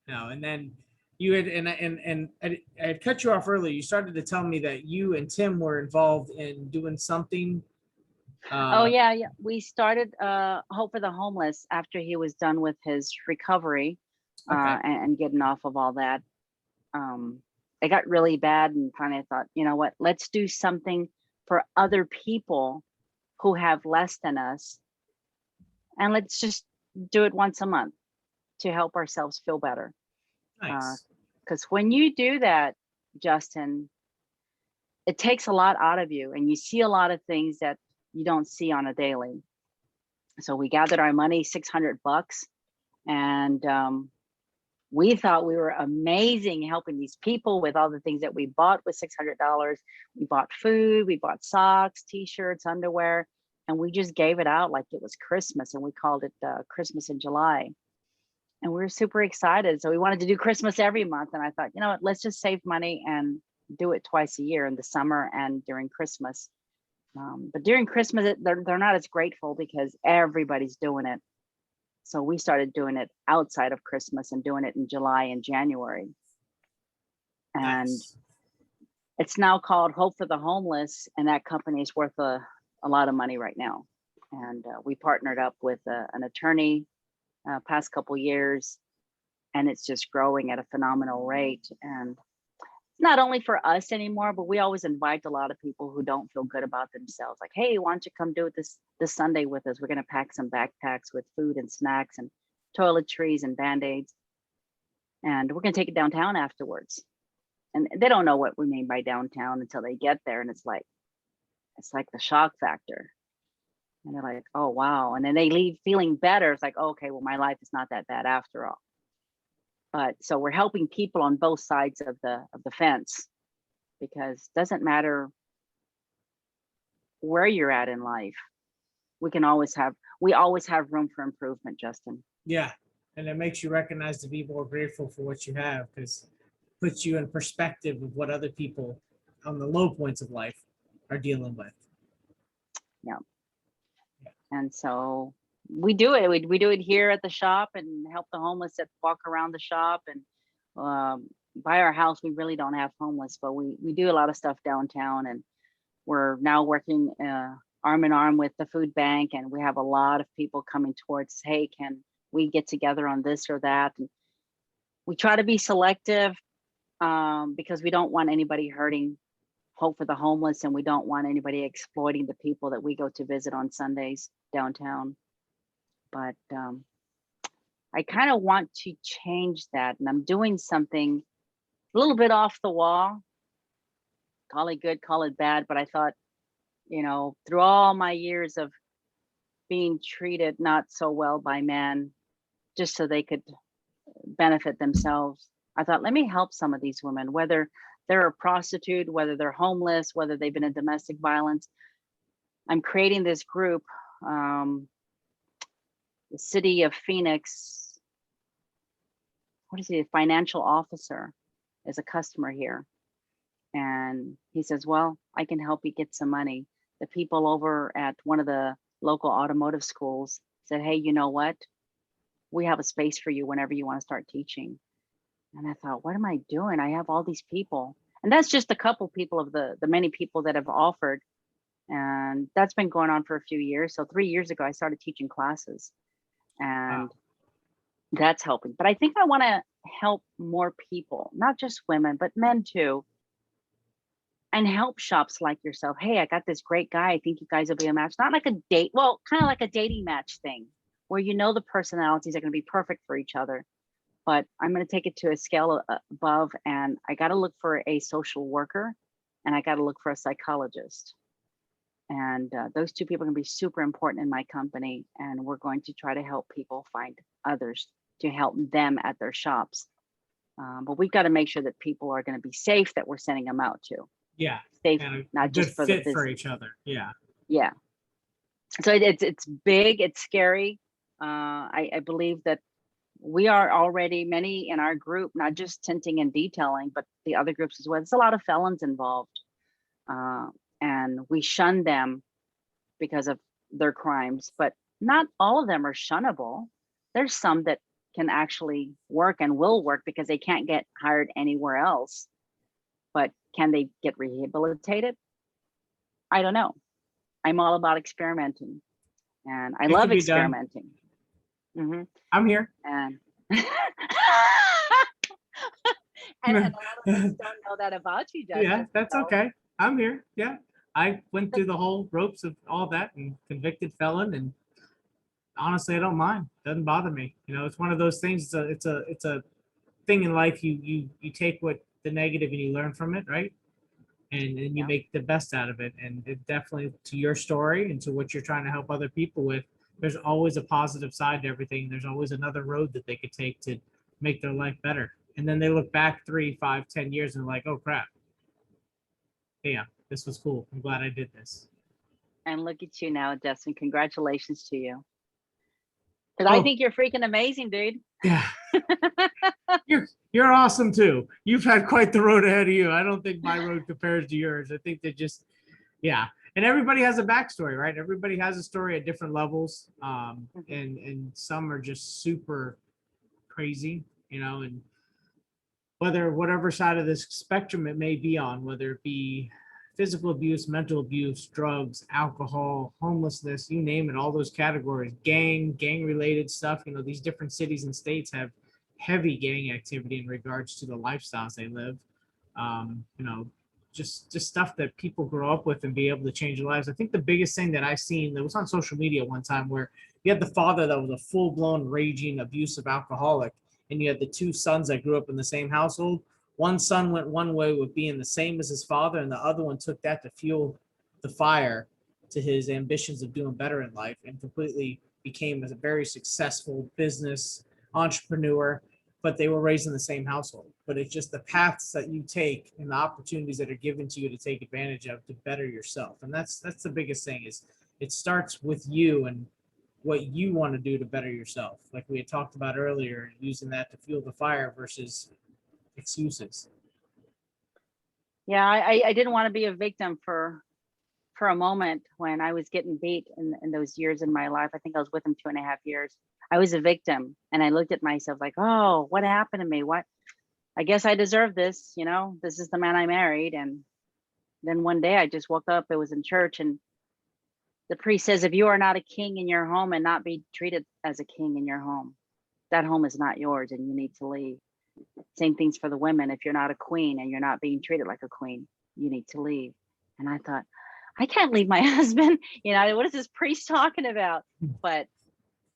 and then you had, and I had cut you off earlier. You started to tell me that you and Tim were involved in doing something. We started Hope for the Homeless after he was done with his recovery, and getting off of all that. It got really bad, and finally I thought, you know what, let's do something for other people who have less than us, and let's just do it once a month to help ourselves feel better. Nice. Because when you do that, Justin, it takes a lot out of you, and you see a lot of things that you don't see on a daily. So we gathered our money, $600, and we thought we were amazing helping these people with all the things that we bought with $600. We bought food, we bought socks, t-shirts, underwear, and we just gave it out like it was Christmas, and we called it Christmas in July. And we were super excited. So we wanted to do Christmas every month. And I thought, you know what, let's just save money and do it twice a year, in the summer and during Christmas. But during Christmas, they're not as grateful because everybody's doing it. So we started doing it outside of Christmas and doing it in July and January. And it's now called Hope for the Homeless. And that company is worth a lot of money right now. And we partnered up with an attorney past couple years, and it's just growing at a phenomenal rate. And it's not only for us anymore, but we always invite a lot of people who don't feel good about themselves. Like, hey, why don't you come do it this Sunday with us? We're going to pack some backpacks with food and snacks and toiletries and Band-Aids. And we're going to take it downtown afterwards. And they don't know what we mean by downtown until they get there. And it's like the shock factor. And they're like, oh, wow. And then they leave feeling better. It's like, oh, okay, well, my life is not that bad after all. But so we're helping people on both sides of the fence, because it doesn't matter where you're at in life. We always have room for improvement, Justin. Yeah. And it makes you recognize to be more grateful for what you have, because it puts you in perspective of what other people on the low points of life are dealing with. Yeah. And so we do it. We do it here at the shop and help the homeless that walk around the shop. And by our house, we really don't have homeless, but we do a lot of stuff downtown. And we're now working arm in arm with the food bank. And we have a lot of people coming towards, hey, can we get together on this or that? And we try to be selective because we don't want anybody hurting Hope for the Homeless, and we don't want anybody exploiting the people that we go to visit on Sundays downtown. But I kind of want to change that, and I'm doing something a little bit off the wall. Call it good, call it bad, but I thought, you know, through all my years of being treated not so well by men, just so they could benefit themselves, I thought, let me help some of these women, whether they're a prostitute, whether they're homeless, whether they've been in domestic violence. I'm creating this group. The city of Phoenix, what is he, a financial officer, is a customer here. And he says, well, I can help you get some money. The people over at one of the local automotive schools said, hey, you know what? We have a space for you whenever you want to start teaching. And I thought, what am I doing? I have all these people. And that's just a couple people of the many people that have offered. And that's been going on for a few years. So 3 years ago, I started teaching classes, and that's helping. But I think I want to help more people, not just women, but men too, and help shops like yourself. Hey, I got this great guy. I think you guys will be a match. Not like a date, well, kind of like a dating match thing, where you know the personalities are going to be perfect for each other. But I'm going to take it to a scale above, and I got to look for a social worker, and I got to look for a psychologist. And those two people are going to be super important in my company. And we're going to try to help people find others to help them at their shops. But we've got to make sure that people are going to be safe that we're sending them out to. Yeah. Safe, And not just for the business. for each other. Yeah. Yeah. So it's big, it's scary. I believe that we are already many in our group, not just tinting and detailing, but the other groups as well. There's a lot of felons involved. And we shun them because of their crimes, but not all of them are shunnable. There's some that can actually work and will work because they can't get hired anywhere else. But can they get rehabilitated? I don't know. I'm all about experimenting, and I love experimenting. Mm-hmm. I'm here. And and a lot of us don't know that about you, Justin. Yeah, that's okay. I'm here. Yeah. I went through the whole ropes of all that and convicted felon, and honestly, I don't mind. Doesn't bother me. You know, it's one of those things. It's a thing in life. You take what the negative and you learn from it, right? And you make the best out of it. And it definitely, to your story and to what you're trying to help other people with, there's always a positive side to everything. There's always another road that they could take to make their life better. And then they look back 3, 5, 10 years and like, oh crap. Yeah, this was cool. I'm glad I did this. And look at you now, Justin. Congratulations to you. Because I think you're freaking amazing, dude. Yeah. You're awesome too. You've had quite the road ahead of you. I don't think my road compares to yours. I think that just, yeah. And everybody has a backstory, right? Everybody has a story at different levels. And some are just super crazy, you know, and whatever side of this spectrum it may be on, whether it be physical abuse, mental abuse, drugs, alcohol, homelessness, you name it, all those categories, gang related stuff. You know, these different cities and states have heavy gang activity in regards to the lifestyles they live. You know, just stuff that people grow up with and be able to change their lives. I think the biggest thing that I've seen that was on social media one time where you had the father that was a full-blown raging abusive alcoholic, and you had the two sons that grew up in the same household. One son went one way with being the same as his father, and the other one took that to fuel the fire to his ambitions of doing better in life, and completely became a very successful business entrepreneur. But they were raised in the same household. But it's just the paths that you take and the opportunities that are given to you to take advantage of to better yourself. And that's the biggest thing, is it starts with you and what you want to do to better yourself. Like we had talked about earlier, using that to fuel the fire versus excuses. Yeah, I didn't want to be a victim for a moment when I was getting beat in those years in my life. I think I was with him 2.5 years. I was a victim, and I looked at myself like, oh, what happened to me? What? I guess I deserve this. You know, this is the man I married. And then one day I just woke up. It was in church, and the priest says, if you are not a king in your home and not be treated as a king in your home, that home is not yours, and you need to leave. Same things for the women. If you're not a queen and you're not being treated like a queen, you need to leave. And I thought, I can't leave my husband. You know, what is this priest talking about? But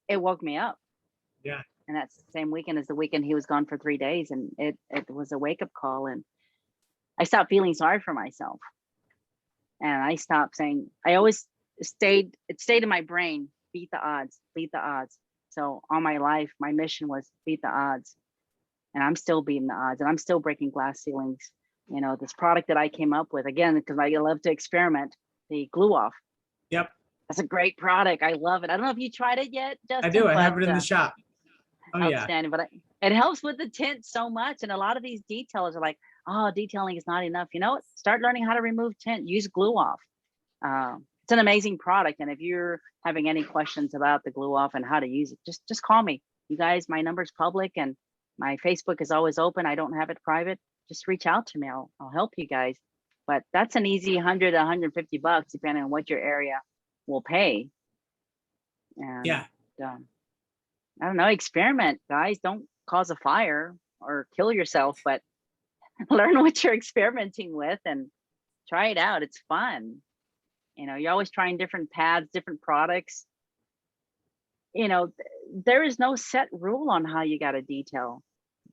it woke me up. Yeah. And that's the same weekend as the weekend he was gone for 3 days. And it was a wake up call. And I stopped feeling sorry for myself. And I stopped saying, I always stayed in my brain, beat the odds, beat the odds. So all my life, my mission was beat the odds. And I'm still beating the odds, and I'm still breaking glass ceilings. You know, this product that I came up with, again, because I love to experiment, the glue off. Yep. That's a great product. I love it. I don't know if you tried it yet, Justin. I do. I have it in the shop. Oh, outstanding. Yeah. But it helps with the tint so much. And a lot of these detailers are like, oh, detailing is not enough. You know what? Start learning how to remove tint. Use glue off. It's an amazing product. And if you're having any questions about the glue off and how to use it, just call me. You guys, my number's public, and my Facebook is always open. I don't have it private. Just reach out to me. I'll help you guys. But that's an easy $100 to $150, depending on what your area will pay. And yeah. I don't know, experiment, guys. Don't cause a fire or kill yourself, but learn what you're experimenting with and try it out. It's fun. You know, you're always trying different pads, different products. You know, there is no set rule on how you got to detail.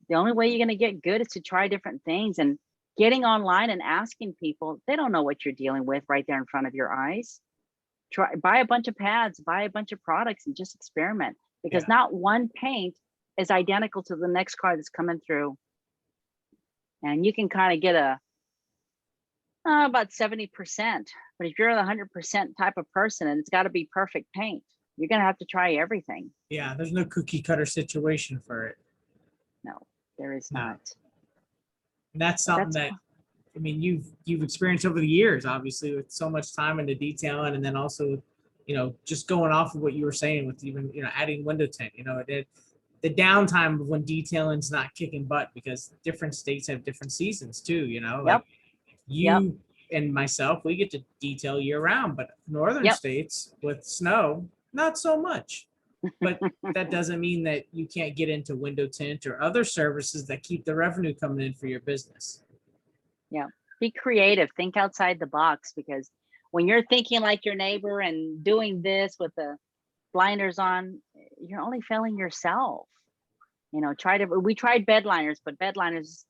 The only way you're going to get good is to try different things, and getting online and asking people. They don't know what you're dealing with right there in front of your eyes. Buy a bunch of pads, buy a bunch of products, and just experiment, because not one paint is identical to the next car that's coming through. And you can kind of get about 70%. But if you're the 100% type of person and it's got to be perfect paint, you're going to have to try everything. Yeah, there's no cookie cutter situation for it. No, there is not. And that's something that, I mean, you've experienced over the years, obviously, with so much time into detailing, and then also, you know, just going off of what you were saying with even, you know, adding window tint. You know, the downtime of when detailing's not kicking butt, because different states have different seasons too. You know, like you and myself, we get to detail year round, but northern states with snow, not so much. But that doesn't mean that you can't get into window tint or other services that keep the revenue coming in for your business. Yeah, be creative, think outside the box, because when you're thinking like your neighbor and doing this with the blinders on, you're only failing yourself. You know, we tried bed liners, but bed liners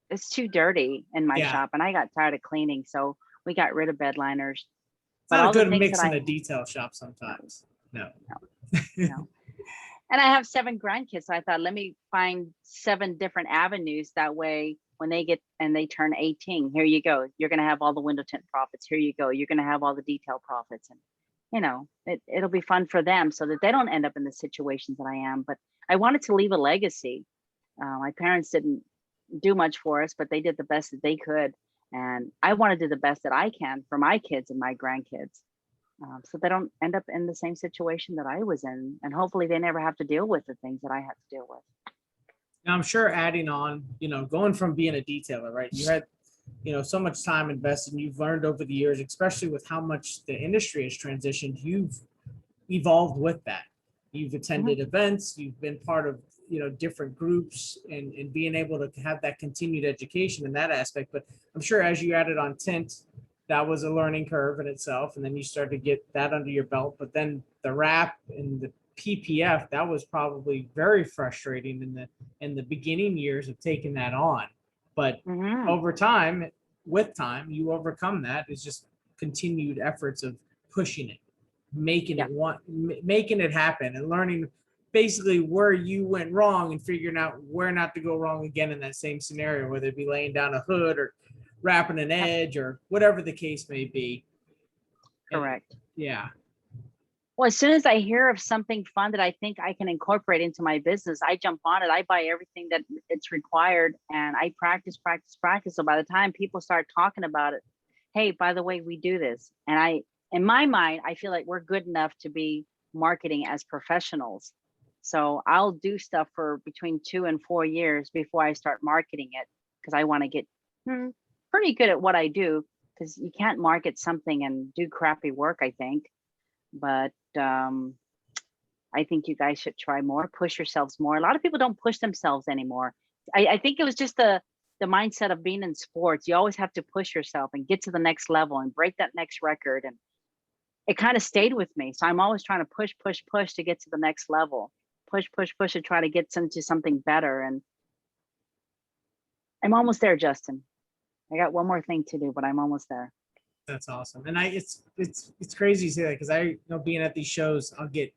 it's too dirty in my shop, and I got tired of cleaning, so we got rid of bed liners. It's not a good mix in a detail shop sometimes. No. No. And I have 7 grandkids, so I thought, let me find 7 different avenues. That way, when they turn 18, here you go. You're going to have all the window tint profits. Here you go. You're going to have all the detail profits, and you know, it'll be fun for them, so that they don't end up in the situations that I am. But I wanted to leave a legacy. My parents didn't do much for us, but they did the best that they could, and I want to do the best that I can for my kids and my grandkids. So they don't end up in the same situation that I was in, and hopefully they never have to deal with the things that I had to deal with. Now, I'm sure adding on, you know, going from being a detailer, right? You had so much time invested, and you've learned over the years, especially with how much the industry has transitioned, you've evolved with that. You've attended events, you've been part of, different groups, and being able to have that continued education in that aspect. But I'm sure as you added on tint, that was a learning curve in itself. And then you started to get that under your belt. But then the wrap and the PPF, that was probably very frustrating in the beginning years of taking that on. But over time, with time, you overcome that. It's just continued efforts of pushing it, making it happen, and learning basically where you went wrong and figuring out where not to go wrong again in that same scenario, whether it be laying down a hood or wrapping an edge or whatever the case may be. Correct. And, yeah. Well, as soon as I hear of something fun that I think I can incorporate into my business, I jump on it. I buy everything that it's required, and I practice. So by the time people start talking about it, hey, by the way, we do this. And in my mind, I feel like we're good enough to be marketing as professionals. So I'll do stuff for between 2 and 4 years before I start marketing it, because I want to get pretty good at what I do, because you can't market something and do crappy work, I think. But I think you guys should try more, push yourselves more. A lot of people don't push themselves anymore. I think it was just the mindset of being in sports. You always have to push yourself and get to the next level and break that next record. And it kind of stayed with me. So I'm always trying to push to get to the next level. Push to try to get into something better. And I'm almost there, Justin. I got one more thing to do, but I'm almost there. That's awesome. And it's crazy to say that, because I know being at these shows, I'll get,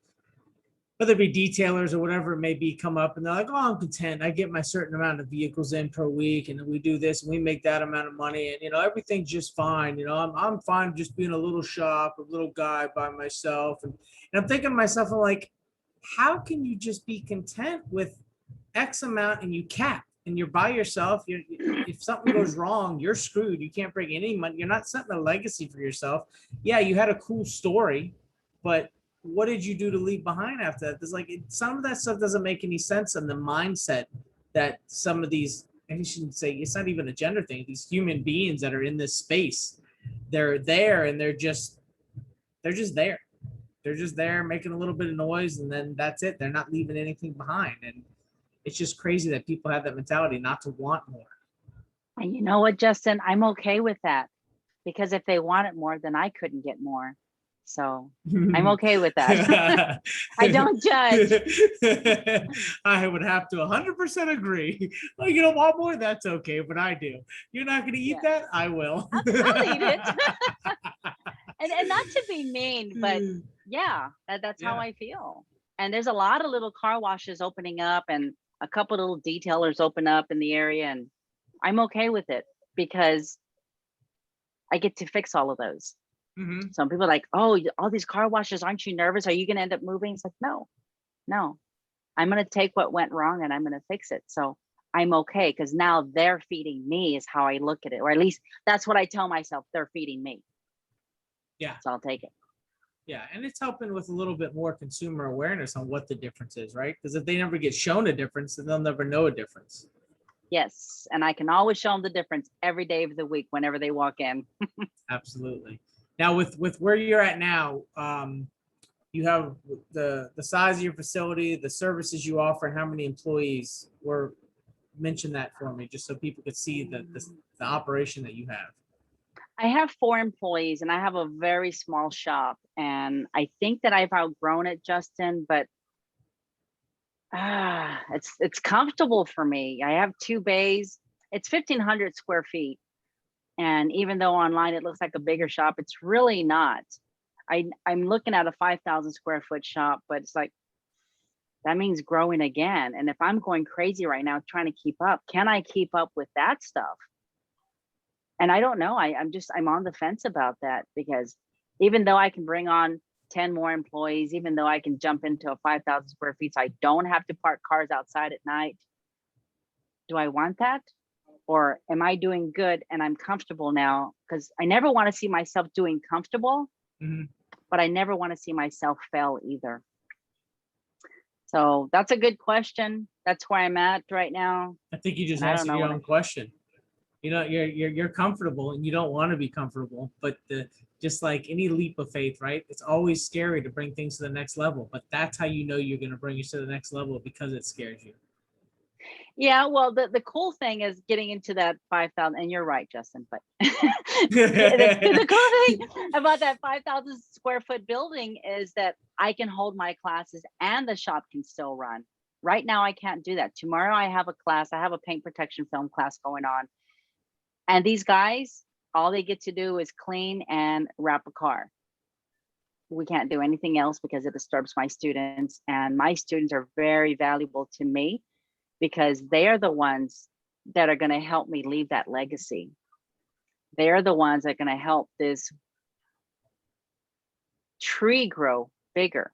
whether it be detailers or whatever it may be, come up and they're like, oh, I'm content. I get my certain amount of vehicles in per week, and we do this and we make that amount of money, and everything's just fine. I'm fine just being a little shop, a little guy by myself. And I'm thinking to myself, I'm like, how can you just be content with X amount and you cap? And you're by yourself. If something goes wrong, you're screwed. You can't bring any money. You're not setting a legacy for yourself. Yeah, you had a cool story, but what did you do to leave behind after that? There's some of that stuff doesn't make any sense in the mindset that some of these, and you shouldn't say, it's not even a gender thing, these human beings that are in this space, they're there and they're just there. They're just there making a little bit of noise, and then that's it. They're not leaving anything behind. And it's just crazy that people have that mentality not to want more. And you know what, Justin? I'm okay with that, because if they want it more, then I couldn't get more. So I'm okay with that. I don't judge. I would have to 100% agree. Well, you don't want more? That's okay, but I do. You're not going to eat that? I will. I'll eat it. and not to be mean, but yeah, that's how I feel. And there's a lot of little car washes opening up, and a couple of little detailers open up in the area, and I'm okay with it because I get to fix all of those. Some people are like, oh, all these car washes, aren't you nervous? Are you going to end up moving? It's like, no, I'm going to take what went wrong and I'm going to fix it. So I'm okay, because now they're feeding me is how I look at it. Or at least that's what I tell myself. They're feeding me. Yeah. So I'll take it. Yeah. And it's helping with a little bit more consumer awareness on what the difference is, right? Because if they never get shown a difference, then they'll never know a difference. Yes. And I can always show them the difference every day of the week whenever they walk in. Absolutely. Now, with where you're at now, you have the size of your facility, the services you offer, and how many employees. Or mention that for me, just so people could see the operation that you have. I have 4 employees, and I have a very small shop, and I think that I've outgrown it, Justin, but it's comfortable for me. I have 2 bays. It's 1,500 square feet. And even though online it looks like a bigger shop, it's really not. I'm looking at a 5,000 square foot shop, but it's like, that means growing again. And if I'm going crazy right now trying to keep up, can I keep up with that stuff? And I don't know. I'm on the fence about that, because even though I can bring on 10 more employees, even though I can jump into a 5,000 square feet, so I don't have to park cars outside at night, do I want that? Or am I doing good and I'm comfortable now? Because I never want to see myself doing comfortable, but I never want to see myself fail either. So that's a good question. That's where I'm at right now. I think you just answered your own question. You know, you're comfortable and you don't want to be comfortable, but just like any leap of faith, right? It's always scary to bring things to the next level, but that's how you know you're going to bring it to the next level, because it scares you. Yeah, well, the cool thing is getting into that 5,000, and you're right, Justin, but the cool thing about that 5,000 square foot building is that I can hold my classes and the shop can still run. Right now, I can't do that. Tomorrow, I have a class. I have a paint protection film class going on. And these guys, all they get to do is clean and wrap a car. We can't do anything else because it disturbs my students. And my students are very valuable to me because they are the ones that are going to help me leave that legacy. They're the ones that are going to help this tree grow bigger.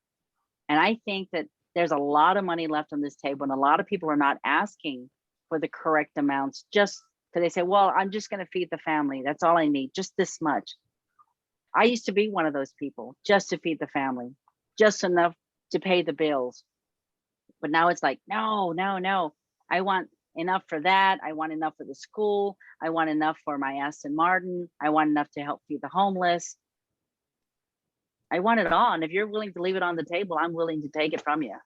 And I think that there's a lot of money left on this table, and a lot of people are not asking for the correct amounts just because they say, well, I'm just going to feed the family. That's all I need, just this much. I used to be one of those people, just to feed the family, just enough to pay the bills. But now it's like, no, no, no. I want enough for that. I want enough for the school. I want enough for my Aston Martin. I want enough to help feed the homeless. I want it all. And if you're willing to leave it on the table, I'm willing to take it from you.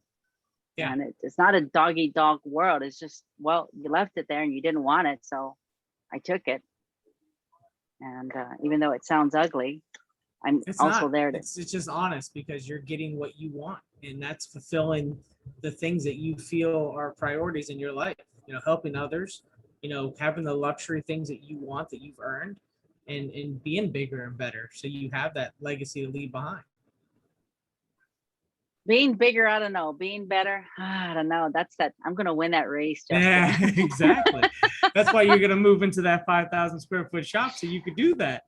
Yeah. And it's not a dog eat dog world. It's just, well, you left it there and you didn't want it. So I took it. And even though it sounds ugly, it's also not there. It's just honest, because you're getting what you want, and that's fulfilling the things that you feel are priorities in your life. You know, helping others, you know, having the luxury things that you want, that you've earned, and being bigger and better. So you have that legacy to leave behind. Being bigger, I don't know. Being better, I don't know. That's that. I'm going to win that race, Justin. Yeah, exactly. That's why you're going to move into that 5,000 square foot shop, so you could do that.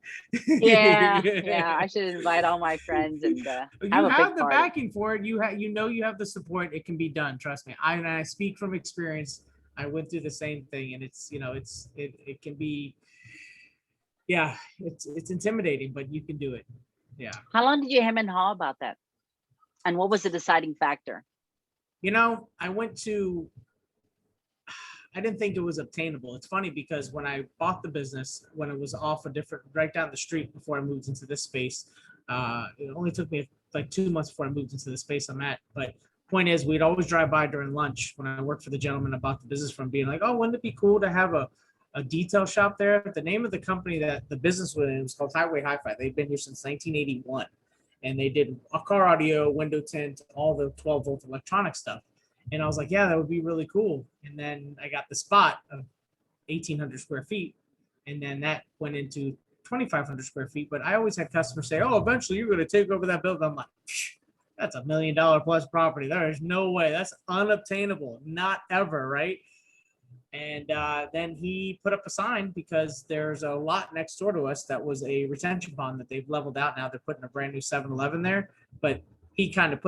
Yeah, yeah. I should invite all my friends and you have the backing for it. You have the support. It can be done. Trust me. I speak from experience. I went through the same thing, and it's, you know, it can be, yeah, it's intimidating, but you can do it. Yeah. How long did you hem and haw about that? And what was the deciding factor? You know, I didn't think it was obtainable. It's funny because when I bought the business, when it was off right down the street before I moved into this space, it only took me like 2 months before I moved into the space I'm at. But point is, we'd always drive by during lunch when I worked for the gentleman I bought the business from, being like, oh, wouldn't it be cool to have a detail shop there? The name of the company that the business was called Highway Hi-Fi. They've been here since 1981. And they did a car audio, window tint, all the 12-volt electronic stuff. And I was like, yeah, that would be really cool. And then I got the spot of 1,800 square feet. And then that went into 2,500 square feet. But I always had customers say, oh, eventually you're going to take over that building. I'm like, that's $1 million plus property. There is no way. That's unobtainable. Not ever, right? And then he put up a sign, because there's a lot next door to us that was a retention pond that they've leveled out. Now they're putting a brand new 7-Eleven there. But he kind of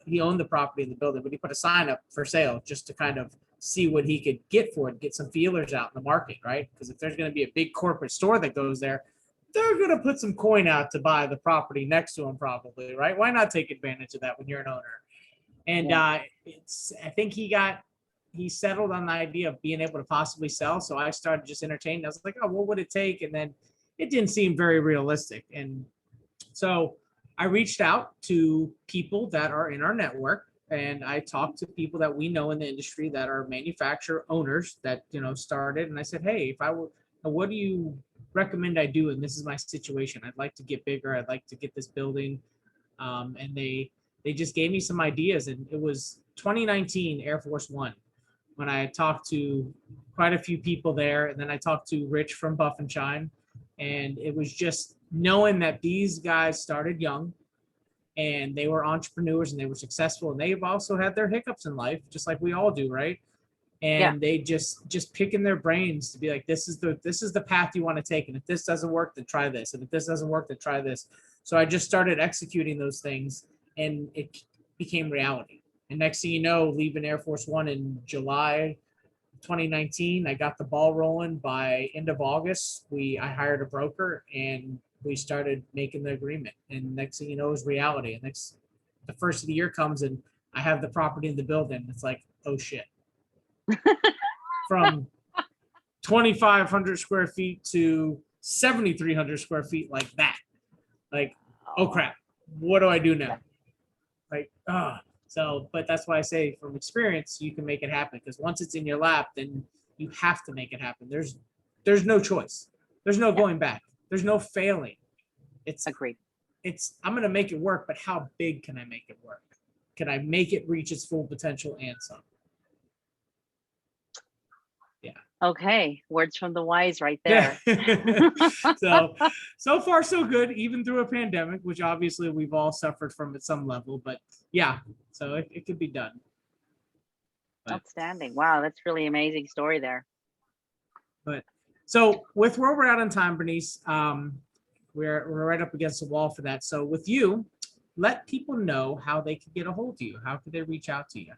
he owned the property in the building, but he put a sign up for sale just to kind of see what he could get for it, get some feelers out in the market, right? Because if there's going to be a big corporate store that goes there, they're going to put some coin out to buy the property next to him probably, right? Why not take advantage of that when you're an owner? And I think he settled on the idea of being able to possibly sell. So I started just entertaining. I was like, oh, what would it take? And then it didn't seem very realistic. And so I reached out to people that are in our network, and I talked to people that we know in the industry that are manufacturer owners that, you know, started. And I said, hey, what do you recommend I do? And this is my situation. I'd like to get bigger. I'd like to get this building. And they just gave me some ideas. And it was 2019 Air Force One when I talked to quite a few people there. And then I talked to Rich from Buff and Shine. And it was just knowing that these guys started young and they were entrepreneurs and they were successful, and they've also had their hiccups in life, just like we all do, right? And they just picking their brains to be like, this is the path you want to take. And if this doesn't work, then try this. And if this doesn't work, then try this. So I just started executing those things, and it became reality. And next thing you know, leaving Air Force One in July 2019, I got the ball rolling. By end of August, I hired a broker and we started making the agreement. And next thing you know is reality. And the first of the year comes and I have the property in the building. It's like, oh shit. From 2,500 square feet to 7,300 square feet like that. Like, oh crap, what do I do now? Like, so, but that's why I say from experience, you can make it happen, because once it's in your lap, then you have to make it happen. There's no choice. There's no going back. There's no failing. Agreed. I'm going to make it work, but how big can I make it work? Can I make it reach its full potential and some? Yeah. Okay. Words from the wise right there. So far so good, even through a pandemic, which obviously we've all suffered from at some level, but yeah, so it could be done. But, outstanding. Wow. That's really amazing story there. But so with where we're at on time, Bernice, we're right up against the wall for that. So with you, let people know how they can get a hold of you. How could they reach out to you?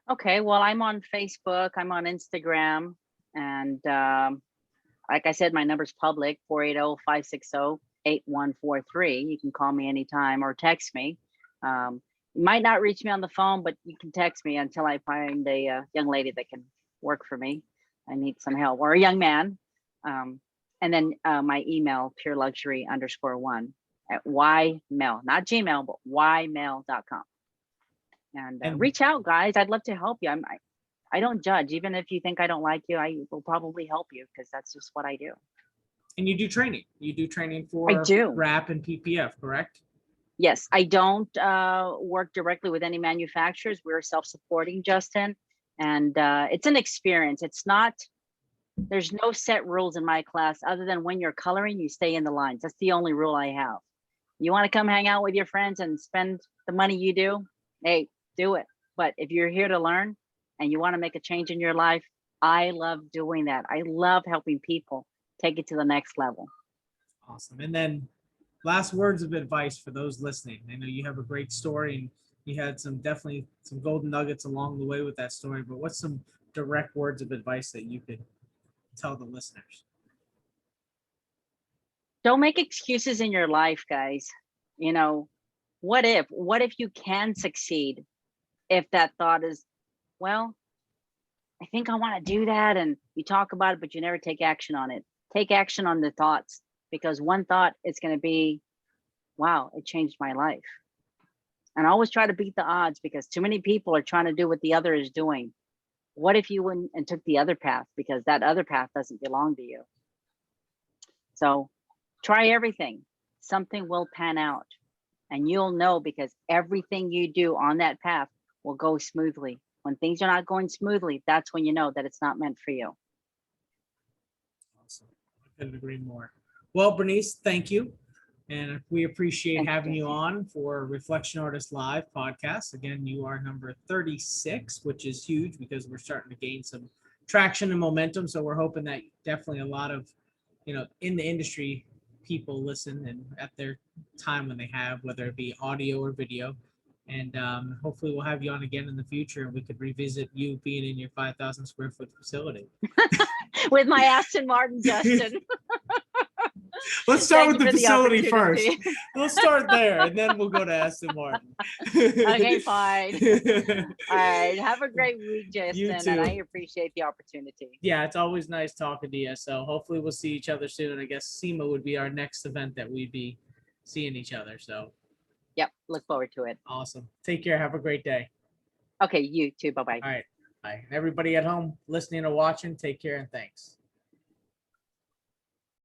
Okay, well, I'm on Facebook, I'm on Instagram, and like I said, my number's public, 480-560-8143. You can call me anytime or text me. You might not reach me on the phone, but you can text me until I find a young lady that can work for me. I need some help, or a young man. And then my email, pureluxury_1 at ymail, not Gmail, but ymail.com. And reach out, guys. I'd love to help you. I don't judge. Even if you think I don't like you, I will probably help you, because that's just what I do. And you do training. You do training for RAP and PPF, correct? Yes, I don't work directly with any manufacturers. We're self-supporting, Justin. And it's an experience. It's not, there's no set rules in my class other than when you're coloring, you stay in the lines. That's the only rule I have. You want to come hang out with your friends and spend the money you do? Hey, do it. But if you're here to learn and you want to make a change in your life, I love doing that. I love helping people take it to the next level. Awesome. And then last words of advice for those listening. I know you have a great story and you had definitely some golden nuggets along the way with that story, but what's some direct words of advice that you could tell the listeners? Don't make excuses in your life, guys. You know, what if you can succeed? If that thought is, well, I think I want to do that, and you talk about it, but you never take action on it. Take action on the thoughts, because one thought is going to be, wow, it changed my life. And I always try to beat the odds, because too many people are trying to do what the other is doing. What if you went and took the other path, because that other path doesn't belong to you? So try everything. Something will pan out, and you'll know, because everything you do on that path will go smoothly. When things are not going smoothly, that's when you know that it's not meant for you. Awesome. I couldn't agree more. Well, Bernice, thank you. And we appreciate having you on for Reflection Artist Live podcast. Again, you are number 36, which is huge, because we're starting to gain some traction and momentum. So we're hoping that definitely a lot of, in the industry, people listen and at their time when they have, whether it be audio or video. And hopefully we'll have you on again in the future, and we could revisit you being in your 5,000 square foot facility. With my Aston Martin, Justin. Let's start with the facility first. We'll start there, and then we'll go to Aston Martin. Okay, fine. All right. Have a great week, Justin. You too. And I appreciate the opportunity. Yeah, it's always nice talking to you. So hopefully we'll see each other soon. And I guess SEMA would be our next event that we'd be seeing each other. So yep, look forward to it. Awesome. Take care. Have a great day. Okay, you too. Bye-bye. All right. Bye. And everybody at home listening or watching, take care and thanks.